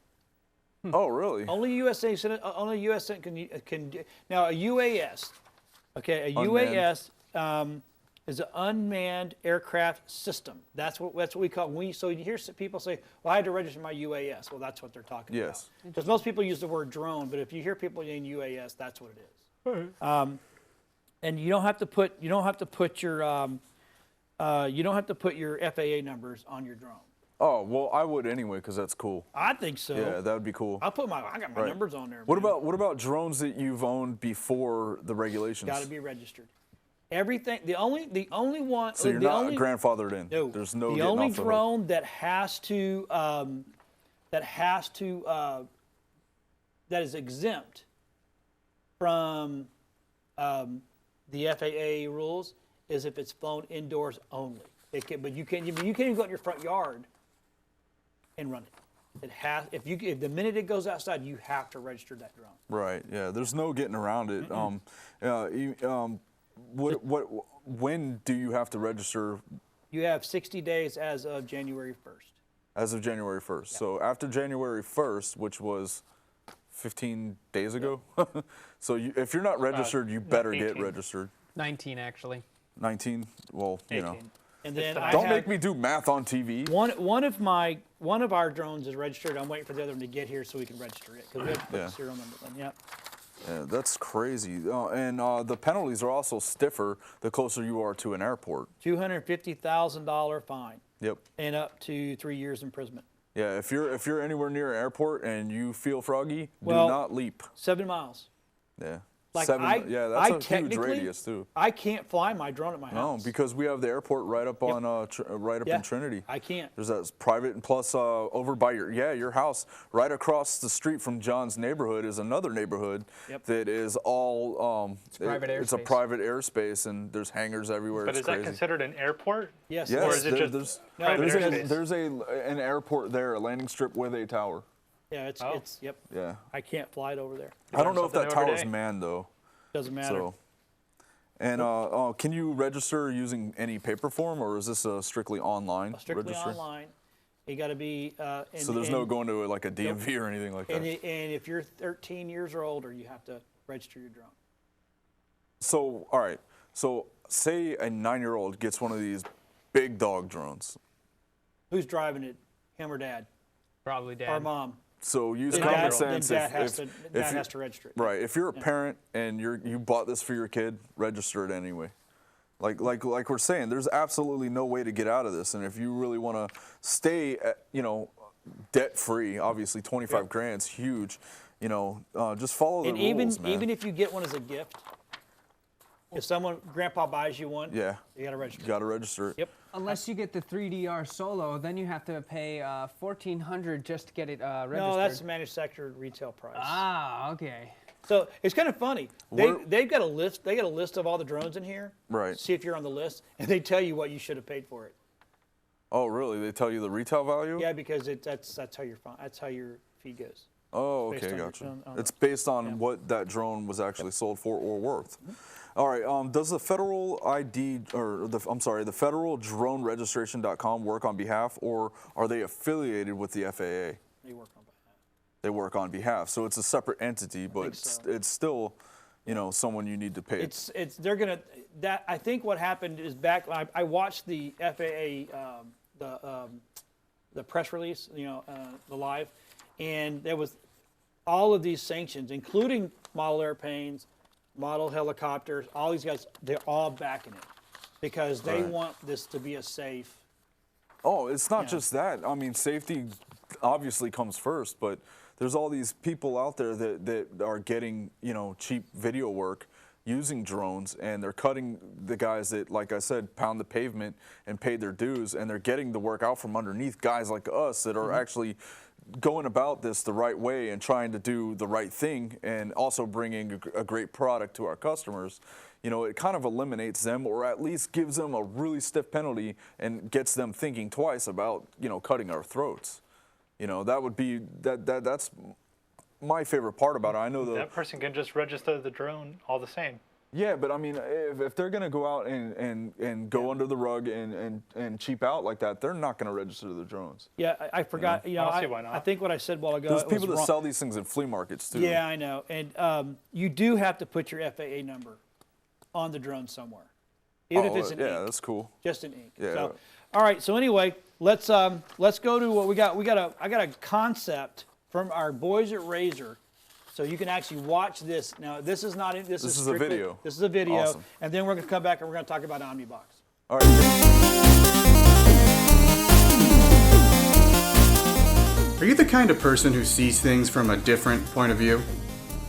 Oh, really? Only U.S. citizen. Only U.S. citizen can. Now a UAS. Okay, a Unmanned. UAS is an unmanned aircraft system. That's what we call it. So you hear people say, "Well, I had to register my UAS." Well, that's what they're talking about. Yes. Because most people use the word drone, but if you hear people saying UAS, that's what it is. And you don't have to put your FAA numbers on your drone. Oh, well, I would anyway because that's cool. I think so. Yeah, that would be cool. I got my numbers on there. What about drones that you've owned before the regulations? Got to be registered. Everything. The only one. So you're not grandfathered in. No. There's no. The only drone that is exempt from the FAA rules is if it's flown indoors only. But you can't even go out in your front yard and run it. It has. If the minute it goes outside, you have to register that drone. Right. Yeah. There's no getting around it. When do you have to register? You have 60 days as of January 1st. As of January 1st. Yep. So after January 1st, which was 15 days ago. So if you're not registered, you better get registered. 19 actually. 19. Well, 18. you know. And then don't make me do math on TV. One of our drones is registered. I'm waiting for the other one to get here so we can register it because we have to put the serial number in. Yep. Yeah, that's crazy. And the penalties are also stiffer the closer you are to an airport. $250,000 fine. Yep. And up to 3 years imprisonment. Yeah, if you're anywhere near an airport and you feel froggy, do not leap. 7 miles. Yeah. Like that's a huge radius too. I can't fly my drone at my house. No, because we have the airport right up on in Trinity. I can't. There's that private, and plus over by your house, right across the street from John's neighborhood is another neighborhood that is all it's a private airspace, and there's hangars everywhere. But is that considered an airport? Yes. Yes. Or is it just private airspace? There's an airport there, a landing strip with a tower. Yeah, it's yep. Yeah. I can't fly it over there. I don't know if that tower's manned though. Doesn't matter. So, and can you register using any paper form, or is this strictly online? Strictly online. You got to be. So there's no going to like a DMV or anything like that. And if you're 13 years or older, you have to register your drone. So all right. So say a 9-year-old gets one of these big dog drones. Who's driving it? Him or dad? Probably dad. Or mom. So use Then common dad- sense. then dad has to register it. Right. If you're a parent and you bought this for your kid, register it anyway. Like we're saying, there's absolutely no way to get out of this. And if you really want to stay, debt free, obviously 25 grand's huge. Just follow the rules, man. Even if you get one as a gift, if grandpa buys you one, yeah, you got to register. You got to register it. Yep. Unless you get the 3DR Solo, then you have to pay $1,400 just to get it registered. No, that's the manufacturer retail price. Ah, okay. So it's kind of funny. They've got a list. They got a list of all the drones in here. Right. See if you're on the list, and they tell you what you should have paid for it. Oh, really? They tell you the retail value? Yeah, because that's how your fee goes. Oh, Based okay, on your- gotcha. on- It's based on what that drone was actually sold for or worth. All right. Does the federal the federal drone registration.com work on behalf, or are they affiliated with the FAA? They work on behalf. They work on behalf, so it's a separate entity, but it's still, someone you need to pay. I think what happened is back. I watched the FAA the press release, the live, and there was all of these sanctions, including model airplanes, model helicopters, all these guys, they're all backing it because they want this to be a safe. Oh, it's not just that. I mean, safety obviously comes first, but there's all these people out there that are getting, cheap video work using drones, and they're cutting the guys that, like I said, pound the pavement and pay their dues, and they're getting the work out from underneath guys like us that are actually going about this the right way and trying to do the right thing and also bringing a great product to our customers. It kind of eliminates them, or at least gives them a really stiff penalty and gets them thinking twice about, cutting our throats. That's my favorite part about it. I know that person can just register the drone all the same. Yeah, but I mean, if they're going to go out and go under the rug and cheap out like that, they're not going to register the drones. Yeah, I forgot. I don't see why not. I think what I said a while ago. There's people was that wrong. sell these things in flea markets too. Yeah, I know. And you do have to put your FAA number on the drone somewhere, even if it's in ink. Yeah, that's cool. Just in ink. Yeah. So, all right. So anyway, let's go to what we got. I got a concept from our boys at Razor. So you can actually watch this. Now, this is not. This is a video. This is a video, Awesome. and then we're going to come back and we're going to talk about OmniBox. All right. Are you the kind of person who sees things from a different point of view?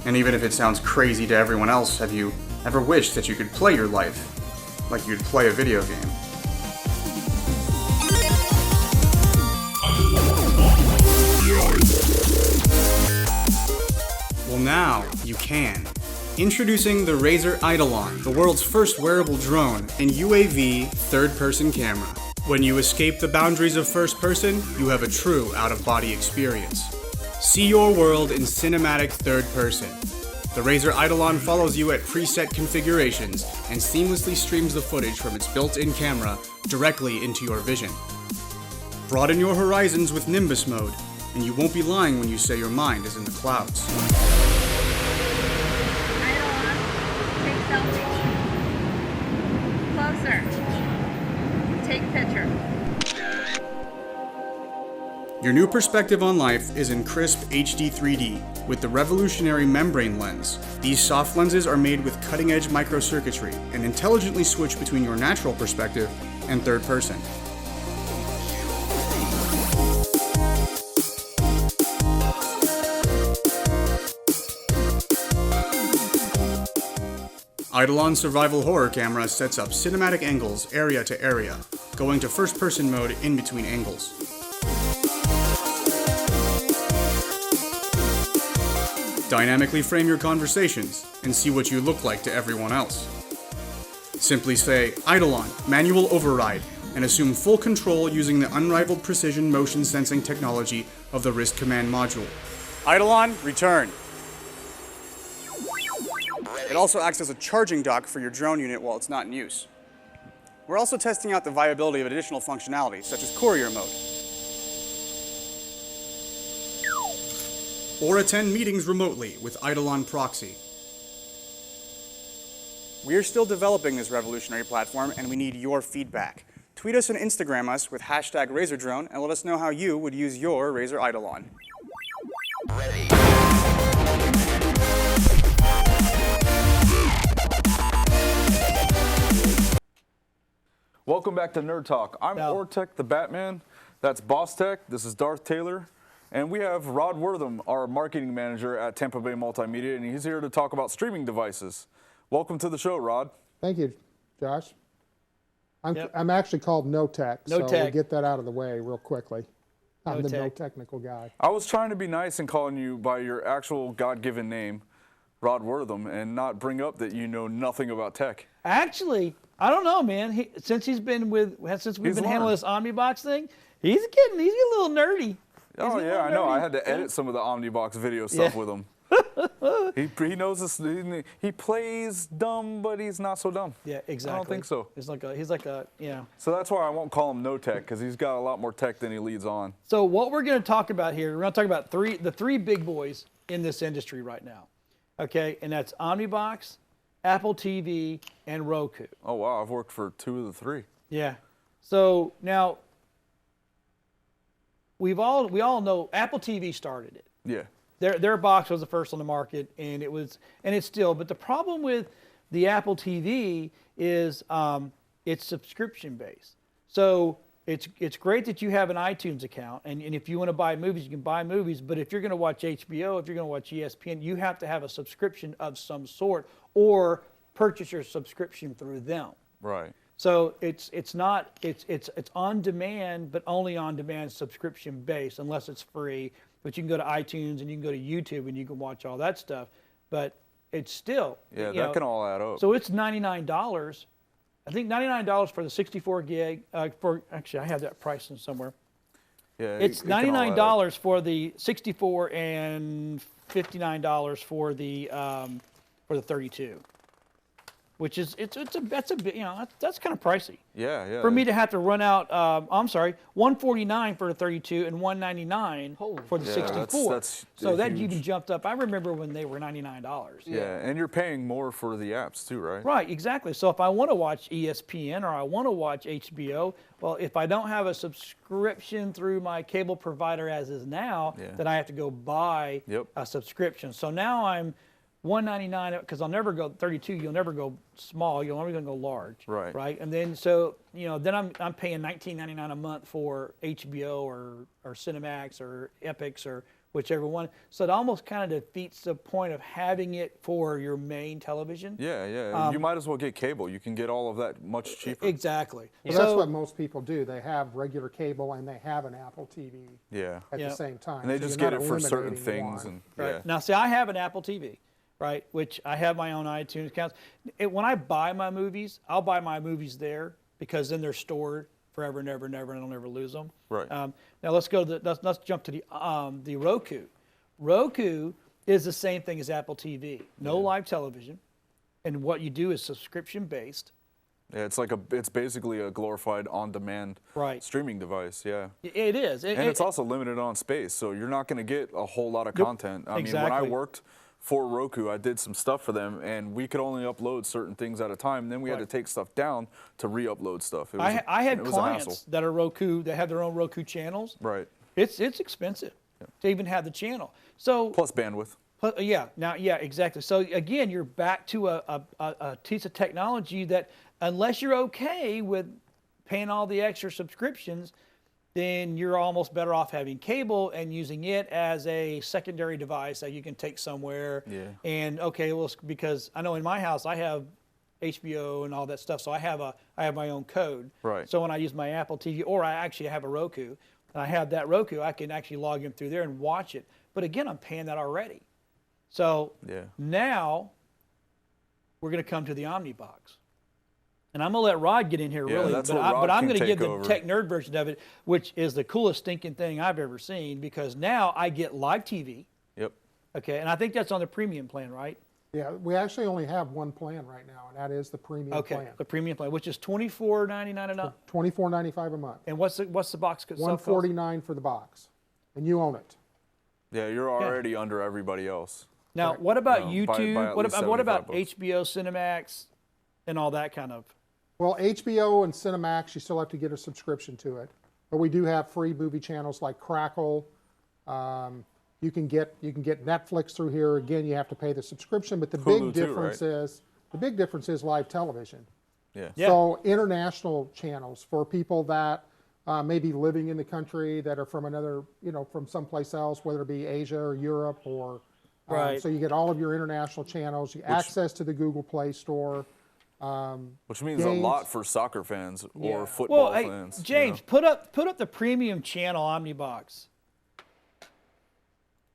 And even if it sounds crazy to everyone else, have you ever wished that you could play your life like you'd play a video game? Well, now you can. Introducing the Razer Eidolon, the world's first wearable drone and UAV third-person camera. When you escape the boundaries of first person, you have a true out-of-body experience. See your world in cinematic third person. The Razer Eidolon follows you at preset configurations and seamlessly streams the footage from its built-in camera directly into your vision. Broaden your horizons with Nimbus mode, and you won't be lying when you say your mind is in the clouds. Take selfie. Closer. Take picture. Your new perspective on life is in crisp HD 3D with the revolutionary membrane lens. These soft lenses are made with cutting-edge microcircuitry and intelligently switch between your natural perspective and third person. Eidolon Survival Horror Camera sets up cinematic angles area to area, going to first-person mode in between angles. Dynamically frame your conversations and see what you look like to everyone else. Simply say, Eidolon, manual override, and assume full control using the unrivaled precision motion sensing technology of the Wrist Command module. Eidolon, return. It also acts as a charging dock for your drone unit while it's not in use. We're also testing out the viability of additional functionality, such as courier mode. Or attend meetings remotely with Eidolon Proxy. We are still developing this revolutionary platform, and we need your feedback. Tweet us and Instagram us with hashtag RazorDrone and let us know how you would use your Razer Eidolon. Welcome back to Nerd Talk. I'm Ortec the Batman. That's Boss Tech. This is Darth Taylor. And we have Rod Wortham, our marketing manager at Tampa Bay Multimedia, and he's here to talk about streaming devices. Welcome to the show, Rod. Thank you, Josh. I'm actually called No Tech, so we'll get that out of the way real quickly. I'm the no technical guy. I was trying to be nice and calling you by your actual God-given name, Rod Wortham, and not bring up that you know nothing about tech. Actually, I don't know, man. Since we've been handling this Omnibox thing, he's a little nerdy. Oh yeah, I know. I had to edit some of the Omnibox video stuff with him. He knows this. He plays dumb, but he's not so dumb. Yeah, exactly. I don't think so. He's like a yeah. So that's why I won't call him no tech, because he's got a lot more tech than he leads on. So what we're going to talk about here, we're going to talk about the three big boys in this industry right now. Okay, and that's Omnibox, Apple TV, and Roku. Oh wow, I've worked for 2 of the 3. Yeah. So now we all know Apple TV started it. Yeah. Their box was the first on the market, and it's still. But the problem with the Apple TV is it's subscription based. So it's great that you have an iTunes account, and if you want to buy movies, you can buy movies. But if you're going to watch HBO, if you're going to watch ESPN, you have to have a subscription of some sort, or purchase your subscription through them. Right. So it's on demand, but only on demand subscription based, unless it's free. But you can go to iTunes and you can go to YouTube and you can watch all that stuff. But it's still that can all add up. So it's $99. I think $99 for the 64 gig. Actually, I have that price in somewhere. Yeah, it's $99 for the 64 and $59 for the 32. Which is that's kind of pricey. Yeah, yeah. For me to have to run out, $149 for the 32 and $199 for the 64. So that even jumped up. I remember when they were $99. Yeah, and you're paying more for the apps too, right? Right, exactly. So if I want to watch ESPN or I want to watch HBO, well, if I don't have a subscription through my cable provider as is now, then I have to go buy a subscription. So now I'm $199, because I'll never go 32. You'll never go small. You'll only go large. Right. Right. And then then I'm paying $19.99 a month for HBO or Cinemax or Epix or whichever one. So it almost kind of defeats the point of having it for your main television. Yeah, yeah. You might as well get cable. You can get all of that much cheaper. Exactly. Well, that's what most people do. They have regular cable and they have an Apple TV at the same time. And they just get it for certain things. And right. Now, see, I have an Apple TV. Right, which I have my own iTunes accounts. When I buy my movies, I'll buy my movies there, because then they're stored forever and ever and ever, and I'll never lose them. Right. Now let's jump to the Roku. Roku is the same thing as Apple TV. No live television, and what you do is subscription based. Yeah, it's basically a glorified on-demand streaming device. Yeah. It is, and it's also limited on space, so you're not going to get a whole lot of content. I mean, when I worked for Roku, I did some stuff for them, and we could only upload certain things at a time. Then we had to take stuff down to re-upload stuff. I had clients that are Roku, that have their own Roku channels. Right. It's expensive to even have the channel. So plus bandwidth. Exactly. So again, you're back to a piece of technology that, unless you're okay with paying all the extra subscriptions, then you're almost better off having cable and using it as a secondary device that you can take somewhere. Yeah. And because I know in my house I have HBO and all that stuff, so I have my own code. Right. So when I use my Apple TV, or I actually have a Roku, and I have that Roku, I can actually log in through there and watch it. But again, I'm paying that already. So now we're going to come to the Omnibox. And I'm going to let Rod get in here, really, but I'm going to give the tech nerd version of it, which is the coolest stinking thing I've ever seen, because now I get live TV. Yep. Okay, and I think that's on the premium plan, right? Yeah, we actually only have one plan right now, and that is the premium plan. The premium plan, which is $24.99 a month. $24.95 a month. And what's the box? $149 for the box, and you own it. Yeah, you're already under everybody else. Now, what about YouTube? What about HBO, Cinemax, and all that kind of? Well, HBO and Cinemax, you still have to get a subscription to it. But we do have free movie channels like Crackle. You can get Netflix through here. Again, you have to pay the subscription. But the big difference is live television. Yeah. So international channels for people that may be living in the country that are from another, from someplace else, whether it be Asia or Europe or. So you get all of your international channels. You access to the Google Play Store. Which means a lot for soccer fans or football fans. James, put up the premium channel Omnibox.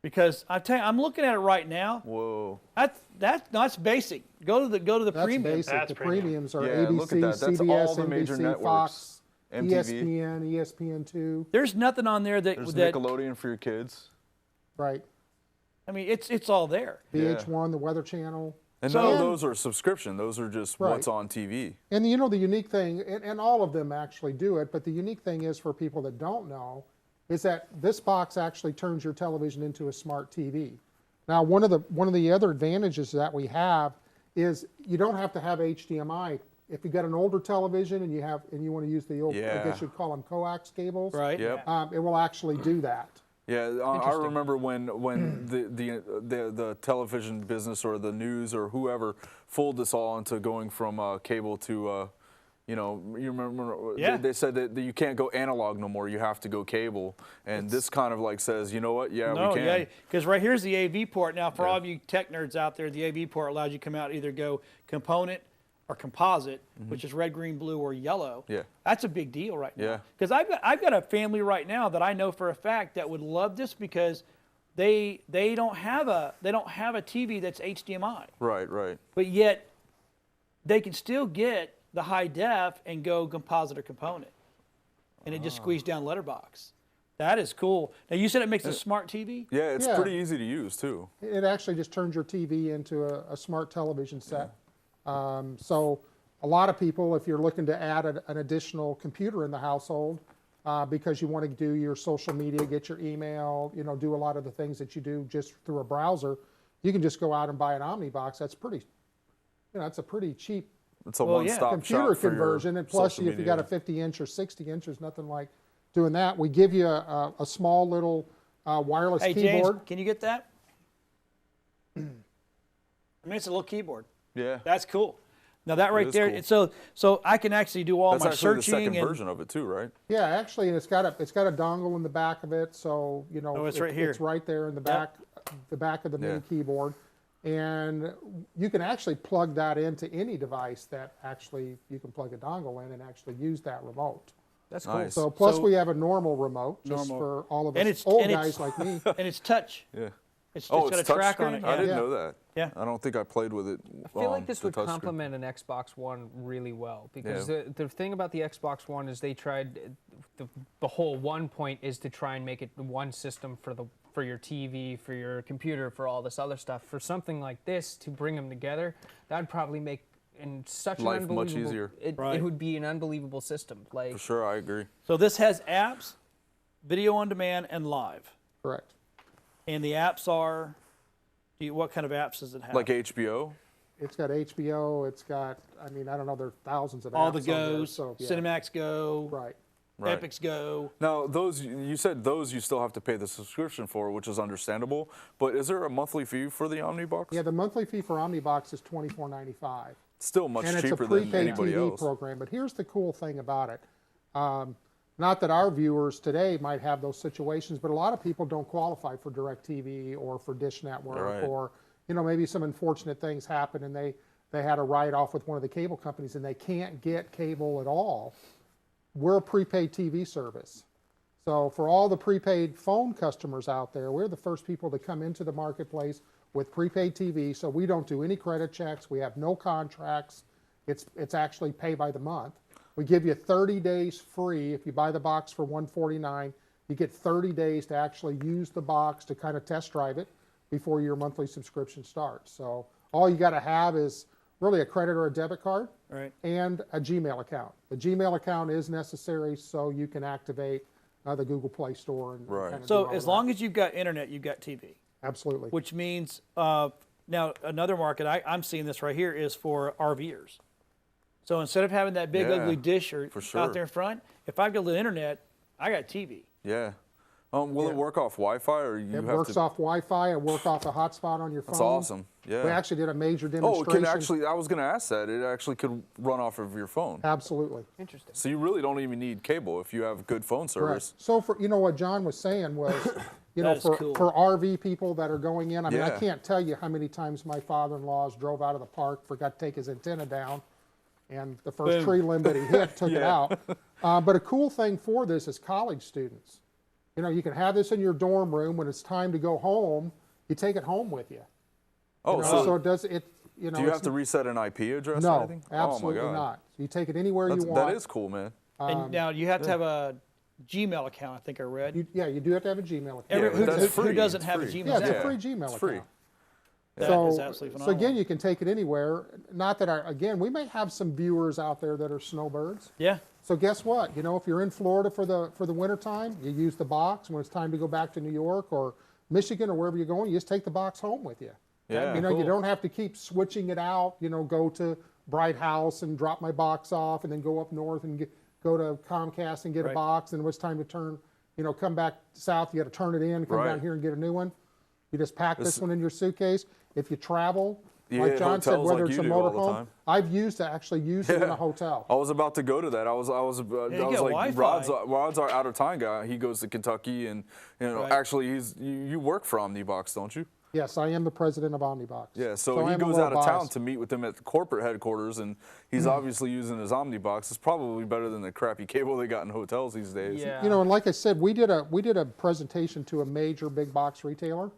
Because I tell you, I'm looking at it right now. Whoa. That's basic. Go to the premium. That's basic. The premiums are look at ABC, that. That's CBS, all the major NBC, networks. Fox, MTV. ESPN, ESPN2. There's nothing on there There's Nickelodeon for your kids. Right. I mean, it's all there. VH1, the Weather Channel. And none of those are subscription. Those are just what's on TV. And the unique thing, and all of them actually do it, but the unique thing is for people that don't know, is that this box actually turns your television into a smart TV. Now, one of the other advantages that we have is you don't have to have HDMI. If you got an older television and you want to use the old, I guess you'd call them coax cables, right? Yep. It will actually do that. Yeah, I remember when the television business or the news or whoever fooled us all into going from cable to, you remember they said that you can't go analog no more. You have to go cable, and this kind of like says, you know what? Yeah, we can. Yeah, because right here's the AV port. Now, for all of you tech nerds out there, the AV port allows you to come out either go component or composite, which is red, green, blue, or yellow. Yeah. That's a big deal right now. Yeah. Because I've got a family right now that I know for a fact that would love this because they don't have a TV that's HDMI. Right. But yet they can still get the high def and go composite or component, and it just squeezed down letterbox. That is cool. Now you said it makes a smart TV. Yeah, it's pretty easy to use too. It actually just turns your TV into a smart television set. So a lot of people, if you're looking to add an additional computer in the household because you want to do your social media, get your email, do a lot of the things that you do just through a browser, you can just go out and buy an Omnibox. That's pretty, it's a pretty cheap it's a one-stop computer shop for conversion. your And plus, social if you got a 50-inch or 60-inch, there's nothing like doing that. We give you a small little wireless keyboard. James, can you get that? I mean, it's a little keyboard. Yeah. That's cool. Now that right there, cool. so I can actually do all my searching. That's actually the second version of it too, right? Yeah, actually, and it's got a dongle in the back of it, so it's right here. It's right there in the back, the back of the main keyboard, and you can actually plug that into any device that actually you can plug a dongle in and actually use that remote. That's cool. Nice. So plus we have a normal remote just for all of us old guys like me. And it's touch. Yeah. It's got a track on it. I didn't know that. Yeah. I don't think I played with it. I feel like this would complement an Xbox One really well because the thing about the Xbox One is they tried the whole one point is to try and make it one system for your TV, for your computer, for all this other stuff. For something like this to bring them together, that'd probably make such life an unbelievable, much easier. It would be an unbelievable system. Like for sure, I agree. So this has apps, video on demand, and live. Correct. And the apps are, what kind of apps does it have? Like HBO? It's got HBO. It's got, I don't know, there are thousands of apps. All the Goes, on there, so, Cinemax Go, right. Epix Go. Now, you said those you still have to pay the subscription for, which is understandable. But is there a monthly fee for the Omnibox? Yeah, the monthly fee for Omnibox is $24.95. Still much cheaper than anybody else. And it's a prepaid TV program. But here's the cool thing about it. Not that our viewers today might have those situations, but a lot of people don't qualify for DirecTV or for Dish Network, or maybe some unfortunate things happen and they had a write-off with one of the cable companies and they can't get cable at all. We're a prepaid TV service. So for all the prepaid phone customers out there, we're the first people to come into the marketplace with prepaid TV. So we don't do any credit checks. We have no contracts. It's actually pay by the month. We give you 30 days free. If you buy the box for $149, you get 30 days to actually use the box to kind of test drive it before your monthly subscription starts. So all you got to have is really a credit or a debit card and a Gmail account. The Gmail account is necessary so you can activate the Google Play Store. And kind of so as long as you've got internet, you've got TV. Absolutely. Which means, now another market, I'm seeing this right here, is for RVers. So instead of having that big ugly dish for sure. out there in front, if I go to the internet, I got TV. Yeah. Will it work off Wi-Fi or you It have works to? off Wi-Fi. It works off a hotspot on your phone. That's awesome. Yeah. We actually did a major Oh, demonstration. it can actually. I was going to ask that. It actually could run off of your phone. Absolutely. Interesting. So you really don't even need cable if you have good phone service. Correct. So for what John was saying was, That is cool. for RV people that are going in. I mean, I Yeah. can't tell you how many times my father-in-laws drove out of the park, forgot to take his antenna down, and the first Boom. tree limb that he hit took it out. But a cool thing for this is college students. You can have this in your dorm room. When it's time to go home, you take it home with you. Oh, so it does it. Do you have to reset an IP address or No, anything? absolutely oh my God. not. You take it anywhere you want. That is cool, man. And now you have to have a Gmail account, I think I read. You do have to have a Gmail account. Who doesn't have a Gmail Yeah, account? it's a free Gmail account. free. That So, is absolutely so phenomenal. again, you can take it anywhere. Not that again, we may have some viewers out there that are snowbirds. Yeah. So guess what? If you're in Florida for the winter time, you use the box. When it's time to go back to New York or Michigan or wherever you're going, you just take the box home with you. Yeah. You don't have to keep switching it out. Go to Bright House and drop my box off, and then go up north and go to Comcast and get a box. And when it's time to turn, come back south, you got to turn it in, come down here and get a new one. You just pack this one in your suitcase. If you travel, like John said, hotels whether like it's you a do all the motorhome, time. I've actually used it in a hotel. I was about to go to that. I was like, Wi-Fi. Rod's our out of town guy. He goes to Kentucky, and actually, you work for Omnibox, don't you? Yes, I am the president of Omnibox. Yeah, so I he am a goes little out of town biased. to meet with them at the corporate headquarters, and he's obviously using his Omnibox. It's probably better than the crappy cable they got in hotels these days. Yeah. And like I said, we did a presentation to a major big box retailer,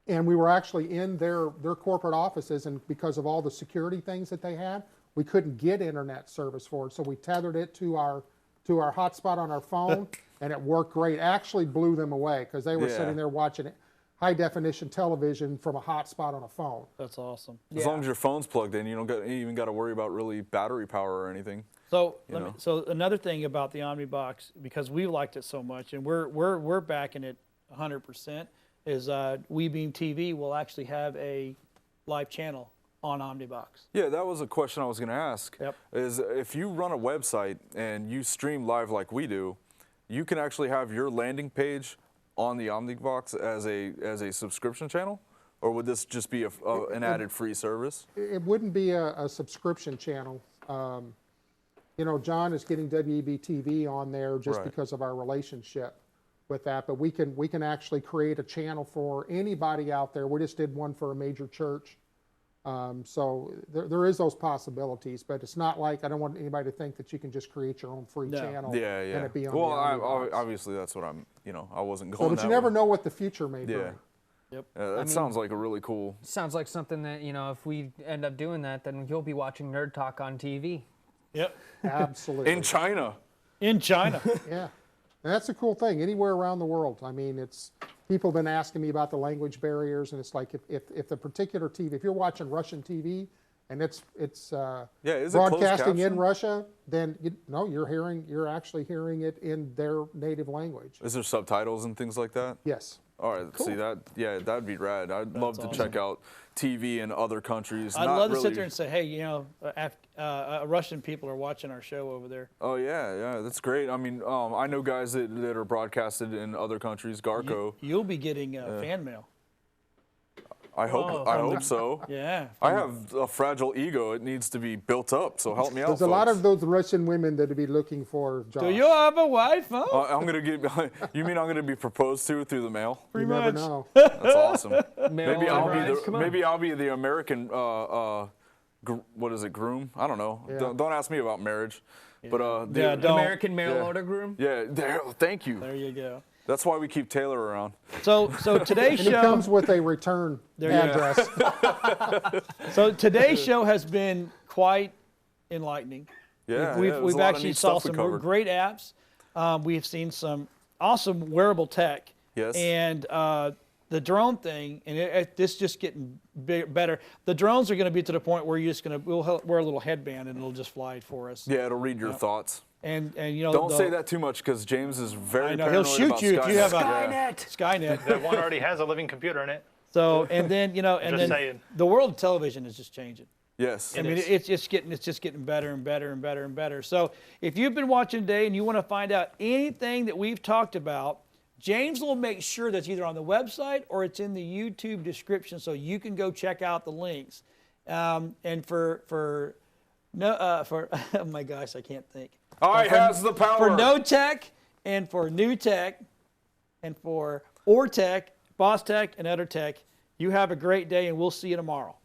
and we were actually in their corporate offices, and because of all the security things that they had, we couldn't get internet service for it. So we tethered it to our hotspot on our phone, and it worked great. Actually blew them away because they were sitting there watching it. High definition television from a hotspot on a phone. That's awesome. As long as your phone's plugged in, you don't even got to worry about really battery power or anything. So so another thing about the Omnibox, because we liked it so much, and we're backing it 100%, is WeBeam TV will actually have a live channel on Omnibox. Yeah, that was a question I was going to ask. Yep. Is if you run a website and you stream live like we do, you can actually have your landing page on the Omnibox as a subscription channel, or would this just be an added free service? It wouldn't be a subscription channel. John is getting WEB-TV on there just because of our relationship with that, but we can actually create a channel for anybody out there. We just did one for a major church. So there is those possibilities, but it's not like, I don't want anybody to think that you can just create your own free channel and it be on the Omnibox. Obviously that's what I wasn't going. But you never know what the future may bring. Yep. That sounds like a really cool. Sounds like something that, if we end up doing that, then you'll be watching Nerd Talk on TV. Yep. Absolutely. In China. In China. Yeah. And that's a cool thing. Anywhere around the world. I mean, people have been asking me about the language barriers, and it's like if the particular TV, if you're watching Russian TV and it's broadcasting in Russia, then you're actually hearing it in their native language. Is there subtitles and things like that? Yes. All right. Cool. See that? Yeah, that'd be rad. I'd love to check out TV in other countries. I'd love to sit there and say, hey, Russian people are watching our show over there. Oh yeah, that's great. I mean, I know guys that are broadcasted in other countries. Garco. You'll be getting fan mail. I hope so. Yeah. I have a fragile ego. It needs to be built up. So help me out. There's a lot of those Russian women that would be looking for jobs. Do you have a wife? Huh? I'm gonna get. You mean I'm gonna be proposed to through the mail? You never know. That's awesome. Maybe I'll be the American. What is it? Groom? I don't know. Yeah. Don't ask me about marriage. Yeah. But the American mail order groom. Yeah. Thank you. There you go. That's why we keep Taylor around. So today's and show it comes with a return address. So today's show has been quite enlightening. Yeah, we've actually saw some great apps. We've seen some awesome wearable tech. Yes. And the drone thing, and this just getting better. The drones are going to be to the point where we'll wear a little headband and it'll just fly for us. Yeah, it'll read your thoughts. And don't say that too much because James is very paranoid he'll shoot about you Skynet. if you have Skynet. That one already has a living computer in it. So and then saying. The world of television is just changing. Yes. I mean, it's just getting better and better and better and better. So if you've been watching today and you want to find out anything that we've talked about, James will make sure that's either on the website or it's in the YouTube description, so you can go check out the links. And for oh my gosh, I can't think. I has the power. For No Tech and for New Tech and for Or Tech, Boss Tech, and Other Tech, you have a great day, and we'll see you tomorrow.